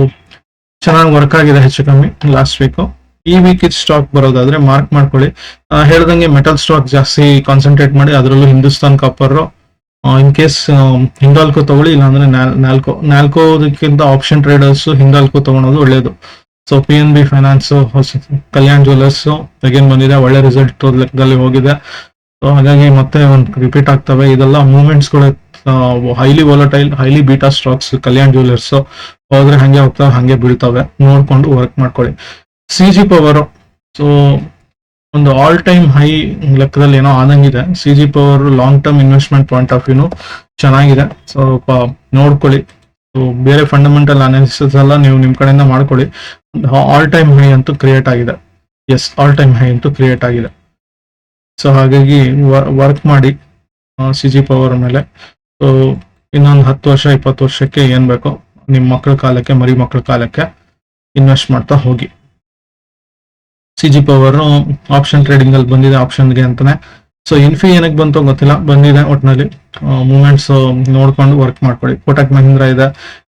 ಚೆನ್ನಾಗಿ ವರ್ಕ್ ಆಗಿದೆ ಹೆಚ್ಚು ಕಮ್ಮಿ ಲಾಸ್ಟ್ ವೀಕ್. ಈ ವೀಕ್ ಇದು ಸ್ಟಾಕ್ ಬರೋದಾದ್ರೆ ಮಾರ್ಕ್ ಮಾಡ್ಕೊಳ್ಳಿ. ಹೇಳ್ದಂಗೆ ಮೆಟಲ್ ಸ್ಟಾಕ್ ಜಾಸ್ತಿ ಕಾನ್ಸಂಟ್ರೇಟ್ ಮಾಡಿ, ಅದರಲ್ಲೂ Hindustan copper. In case Hindalco ತಗೊಳ್ಳಿ, ಇಲ್ಲಾಂದ್ರೆ ನಾಲ್ಕೋದಕ್ಕಿಂತ ಆಪ್ಷನ್ ಟ್ರೇಡರ್ಸ್ ಹಿಂದಾಲ್ಕೋ ತಗೊಳೋದು ಒಳ್ಳೇದು. So PNB finance, Kalyan jewellers again ಬಂದಿದೆ, ಒಳ್ಳೆ ರಿಸಲ್ಟ್ ಲೆಕ್ಕದಲ್ಲಿ ಹೋಗಿದೆ. ಸೊ ಹಾಗಾಗಿ ಮತ್ತೆ ಒಂದು ರಿಪೀಟ್ ಆಗ್ತವೆ ಇದೆಲ್ಲ ಮೂವ್ಮೆಂಟ್ಸ್ ಗಳು. Highly volatile, highly beta stocks Kalyan jewellers ಹೋದ್ರೆ ಹಂಗೆ ಹೋಗ್ತವೆ, ಹಂಗೆ ಬೀಳ್ತವೆ. ನೋಡ್ಕೊಂಡು ವರ್ಕ್ ಮಾಡ್ಕೊಳ್ಳಿ. CG ಪವರ್ ಸೊ ಒಂದು ಆಲ್ ಟೈಮ್ ಹೈ ಲೆಕ್ಕದಲ್ಲಿ ಏನೋ ಆದಂಗಿದೆ. CG power long term investment point of ವ್ಯೂನು ಚೆನ್ನಾಗಿದೆ. ಸ್ವಲ್ಪ ನೋಡ್ಕೊಳ್ಳಿ. ಬೇರೆ ಫಂಡಮೆಂಟಲ್ ಅನಾಲಿಸಿಸ್ ಎಲ್ಲ ನೀವು ನಿಮ್ ಕಡೆಯಿಂದ ಮಾಡ್ಕೊಳ್ಳಿ. ಆಲ್ ಟೈಮ್ ಹೈ ಅಂತೂ ಕ್ರಿಯೇಟ್ ಆಗಿದೆ. ಎಸ್, ಆಲ್ ಟೈಮ್ ಹೈ ಅಂತೂ ಕ್ರಿಯೇಟ್ ಆಗಿದೆ. ಸೊ ಹಾಗಾಗಿ ವರ್ಕ್ ಮಾಡಿ CG ಪವರ್ ಮೇಲೆ. ಸೊ ಇನ್ನೊಂದು 10 ವರ್ಷ 20 ವರ್ಷಕ್ಕೆ ಏನ್ ಬೇಕೋ ನಿಮ್ ಮಕ್ಕಳ ಕಾಲಕ್ಕೆ, ಮರಿ ಮಕ್ಕಳ ಕಾಲಕ್ಕೆ ಇನ್ವೆಸ್ಟ್ ಮಾಡ್ತಾ ಹೋಗಿ. CG ಪವರ್ ಆಪ್ಷನ್ ಟ್ರೇಡಿಂಗ್ ಅಲ್ಲಿ ಬಂದಿದೆ, ಆಪ್ಷನ್ಗೆ ಅಂತಾನೆ. ಸೊ ಇನ್ಫಿ ಏನಕ್ಕೆ ಬಂತು ಗೊತ್ತಿಲ್ಲ, ಬಂದಿದೆ ಒಟ್ಟಿನಲ್ಲಿ. ಮೂವ್ಮೆಂಟ್ಸ್ ನೋಡ್ಕೊಂಡು ವರ್ಕ್ ಮಾಡ್ಕೊಳ್ಳಿ. ಕೋಟಕ್ ಮಹೀಂದ್ರ ಇದೆ,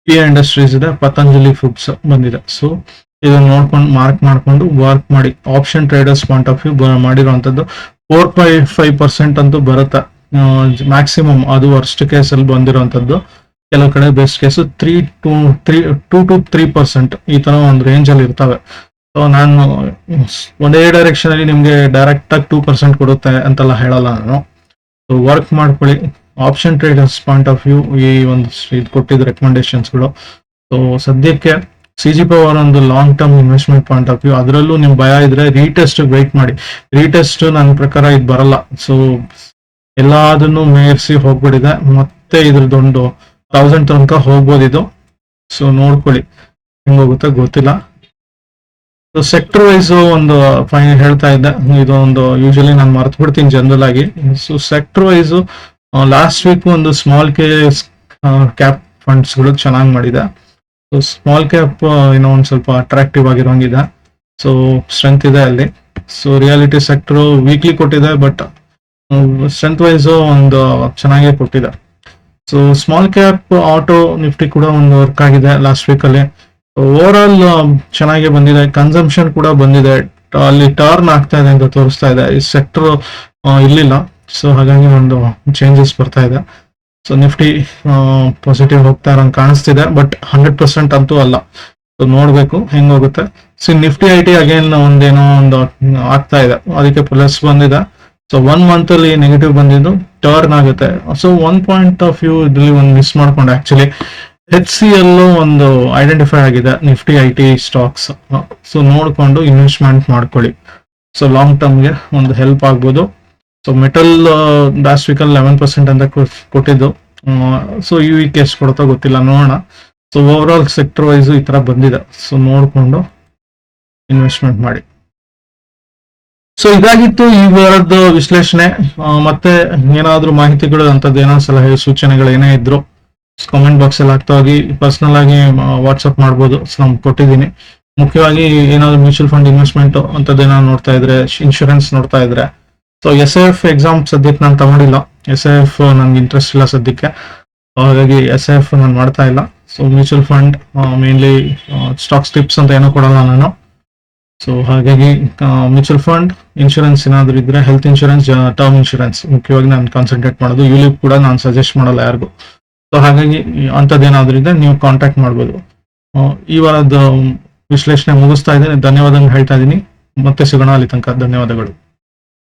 ಪಿಯಾ ಇಂಡಸ್ಟ್ರೀಸ್ ಇದೆ, ಪತಂಜಲಿ ಫುಡ್ಸ್ ಬಂದಿದೆ. ಸೊ ಇದನ್ನ ನೋಡ್ಕೊಂಡು ಮಾರ್ಕ್ ಮಾಡ್ಕೊಂಡು ವರ್ಕ್ ಮಾಡಿ. Option traders point of view ಮಾಡಿರುವಂತದ್ದು 4.5% ಅಂತೂ ಬರುತ್ತೆ ಮ್ಯಾಕ್ಸಿಮಮ್. ಅದು ವರ್ಸ್ಟ್ ಕೇಸಲ್ಲಿ ಬಂದಿರುವಂತದ್ದು. ಕೆಲವು ಕಡೆ ಬೆಸ್ಟ್ ಕೇಸು 2 to 3% ಈ ತರ ಒಂದು ರೇಂಜ್ ಅಲ್ಲಿ ಇರ್ತವೆ. ಸೊ ನಾನು ಒಂದೇ ಡೈರೆಕ್ಷನ್ ಅಲ್ಲಿ ನಿಮ್ಗೆ ಡೈರೆಕ್ಟ್ ಆಗಿ 2% ಕೊಡುತ್ತೆ ಅಂತೆಲ್ಲ ಹೇಳಲ್ಲ ನಾನು. ಸೊ ವರ್ಕ್ ಮಾಡ್ಕೊಳ್ಳಿ. Option traders point of view ಈ ಒಂದು ಇದು ಕೊಟ್ಟಿದ್ದ ರೆಕಮೆಂಡೇಶನ್ಸ್ಗಳು. ಸೊ ಸದ್ಯಕ್ಕೆ CG ಪವರ್ ಒಂದು long term investment point of view, ಅದರಲ್ಲೂ ನಿಮ್ ಭಯ ಇದ್ರೆ ರೀಟೆಸ್ಟ್ ವೆಯ್ಟ್ ಮಾಡಿ. ರೀಟೆಸ್ಟ್ ನನ್ನ ಪ್ರಕಾರ ಇದು ಬರಲ್ಲ. ಸೊ ಎಲ್ಲದನ್ನು ಮೇರ್ಸಿ ಹೋಗ್ಬಿಟ್ಟಿದೆ. ಮತ್ತೆ ಇದ್ರದ್ದೊಂದು 1000 ತನಕ ಹೋಗ್ಬೋದು ಇದು. ಸೊ ನೋಡ್ಕೊಳ್ಳಿ ಹೆಂಗೋಗುತ್ತೆ ಗೊತ್ತಿಲ್ಲ. ಸೊ ಸೆಕ್ಟರ್ ವೈಸ್ ಒಂದು ಹೇಳ್ತಾ ಇದ್ದೆ, ಇದು ಒಂದು ಯೂಶಲಿ ನಾನು ಮರ್ತು ಬಿಡ್ತೀನಿ ಜನರಲ್ ಆಗಿ. So sector wise last week ಒಂದು ಸ್ಮಾಲ್ ಕ್ಯಾಪ್ ಫಂಡ್ಸ್ಗಳು ಚೆನ್ನಾಗಿ ಮಾಡಿದೆ. ಸೊ ಸ್ಮಾಲ್ ಕ್ಯಾಪ್ ಏನೋ ಒಂದು ಸ್ವಲ್ಪ ಅಟ್ರಾಕ್ಟಿವ್ ಆಗಿರೋಂಗಿದೆ. ಸೊ ಸ್ಟ್ರೆಂತ್ ಇದೆ ಅಲ್ಲಿ. ಸೊ ರಿಯಾಲಿಟಿ ಸೆಕ್ಟರ್ ವೀಕ್ಲಿ ಕೊಟ್ಟಿದೆ, ಬಟ್ ಸ್ಟ್ರೆಂತ್ ವೈಸ್ ಒಂದು ಚೆನ್ನಾಗೇ ಕೊಟ್ಟಿದೆ. So small cap auto Nifty ಕೂಡ ಒಂದು ವರ್ಕ್ ಆಗಿದೆ ಲಾಸ್ಟ್ ವೀಕ್ ಅಲ್ಲಿ. ಓವರ್ ಆಲ್ ಚೆನ್ನಾಗಿ ಬಂದಿದೆ. ಕನ್ಸಂಪ್ಷನ್ ಕೂಡ ಬಂದಿದೆ, ಅಲ್ಲಿ ಟರ್ನ್ ಆಗ್ತಾ ಇದೆ ಅಂತ ತೋರಿಸ್ತಾ ಇದೆ. ಈ ಸೆಕ್ಟರ್ ಇರ್ಲಿಲ್ಲ. ಸೊ ಹಾಗಾಗಿ ಒಂದು ಚೇಂಜಸ್ ಬರ್ತಾ ಇದೆ. ಸೊ ನಿಫ್ಟಿ ಪಾಸಿಟಿವ್ ಹೋಗ್ತಾ ಇರೋ ಕಾಣಿಸ್ತಿದೆ, ಬಟ್ 100% ಅಂತೂ ಅಲ್ಲ. ಸೊ ನೋಡ್ಬೇಕು ಹೆಂಗೋಗುತ್ತೆ. ಸೊ ನಿಫ್ಟಿ ಐಟಿ ಅಗೇನ್ ಒಂದೇನೋ ಒಂದು ಆಗ್ತಾ ಇದೆ, ಅದಕ್ಕೆ ಪ್ಲಸ್ ಬಂದಿದೆ. ಸೊ 1 ಮಂತ್ ಅಲ್ಲಿ ನೆಗೆಟಿವ್ ಬಂದಿದ್ದು ಟರ್ನ್ ಆಗುತ್ತೆ. ಸೊ 1 ಪಾಯಿಂಟ್ ಆಫ್ ವ್ಯೂ ಇದ್ರಲ್ಲಿ ಒಂದು ಮಿಸ್ ಮಾಡ್ಕೊಂಡು ಆಕ್ಚುಲಿ HCL ಒಂದು ಐಡೆಂಟಿಫೈ ಆಗಿದೆ ನಿಫ್ಟಿ ಐಟಿ ಸ್ಟಾಕ್ಸ್. ಸೊ ನೋಡ್ಕೊಂಡು ಇನ್ವೆಸ್ಟ್ಮೆಂಟ್ ಮಾಡ್ಕೊಳ್ಳಿ. ಸೊ ಲಾಂಗ್ ಟರ್ಮ್ಗೆ ಒಂದು ಹೆಲ್ಪ್ ಆಗ್ಬೋದು. ಸೊ ಮೆಟಲ್ ಲಾಸ್ಟ್ ವೀಕಲ್ಲಿ 11% ಅಂತ ಕೊಟ್ಟಿದ್ದು. ಸೊ ಈ ವೀಕ್ ಎಷ್ಟು ಕೊಡುತ್ತೋ ಗೊತ್ತಿಲ್ಲ, ನೋಡೋಣ. So overall sector wise ಈ ತರ ಬಂದಿದೆ. ಸೊ ನೋಡ್ಕೊಂಡು ಇನ್ವೆಸ್ಟ್ಮೆಂಟ್ ಮಾಡಿ. ಸೊ ಇದಾಗಿತ್ತು ಈ ವಾರದ ವಿಶ್ಲೇಷಣೆ. ಮತ್ತೆ ಏನಾದ್ರೂ ಮಾಹಿತಿಗಳು ಅಂತದ್ದು ಏನೋ ಸಲಹೆ ಸೂಚನೆಗಳು ಏನೇ ಇದ್ರು ಕಾಮೆಂಟ್ ಬಾಕ್ಸ್ ಅಲ್ಲಿ ಆಗ್ತಾ ಹೋಗಿ, ಪರ್ಸನಲ್ ಆಗಿ ವಾಟ್ಸ್ಆಪ್ ಮಾಡ್ಬೋದು. ನಾನು ಕೊಟ್ಟಿದ್ದೀನಿ. ಮುಖ್ಯವಾಗಿ ಏನಾದ್ರು ಮ್ಯೂಚುವಲ್ ಫಂಡ್ ಇನ್ವೆಸ್ಟ್ಮೆಂಟ್ ಅಂತದ್ದು ಏನಾದ್ರು ನೋಡ್ತಾ ಇದ್ರೆ, ಇನ್ಶೂರೆನ್ಸ್ ನೋಡ್ತಾ ಇದ್ರೆ. ಸೊ SIF ಎಕ್ಸಾಮ್ ಸದ್ಯಕ್ಕೆ ನಾನು ತಗೊಂಡಿಲ್ಲ. SIF ನನ್ಗೆ ಇಂಟ್ರೆಸ್ಟ್ ಇಲ್ಲ ಸದ್ಯಕ್ಕೆ, ಹಾಗಾಗಿ SIF ನಾನು ಮಾಡ್ತಾ ಇಲ್ಲ. So mutual fund mainly stocks tips ಅಂತ ಏನೋ ಕೊಡಲ್ಲ ನಾನು. ಸೊ ಹಾಗಾಗಿ ಮ್ಯೂಚುವಲ್ ಫಂಡ್, ಇನ್ಶೂರೆನ್ಸ್ ಏನಾದ್ರು ಇದ್ರೆ, ಹೆಲ್ತ್ ಇನ್ಶೂರೆನ್ಸ್, ಟರ್ಮ್ ಇನ್ಶೂರೆನ್ಸ್ ಮುಖ್ಯವಾಗಿ ನಾನು ಕಾನ್ಸಂಟ್ರೇಟ್ ಮಾಡೋದು. ಯೂಲಿಪ್ ಕೂಡ ನಾನು ಸಜೆಸ್ಟ್ ಮಾಡಲ್ಲ ಯಾರಿಗೂ. ಸೊ ಹಾಗಾಗಿ ಅಂಥದ್ದೇನಾದ್ರೂ ಇದ್ರೆ ನೀವು ಕಾಂಟ್ಯಾಕ್ಟ್ ಮಾಡ್ಬೋದು. ಈ ವಾರದ ವಿಶ್ಲೇಷಣೆ ಮುಗಿಸ್ತಾ ಇದ್ದೀನಿ. ಧನ್ಯವಾದಗಳು ಹೇಳ್ತಾ ಇದ್ದೀನಿ. ಮತ್ತೆ ಸಿಗೋಣ. ಅಲ್ಲಿ ತನಕ ಧನ್ಯವಾದಗಳು.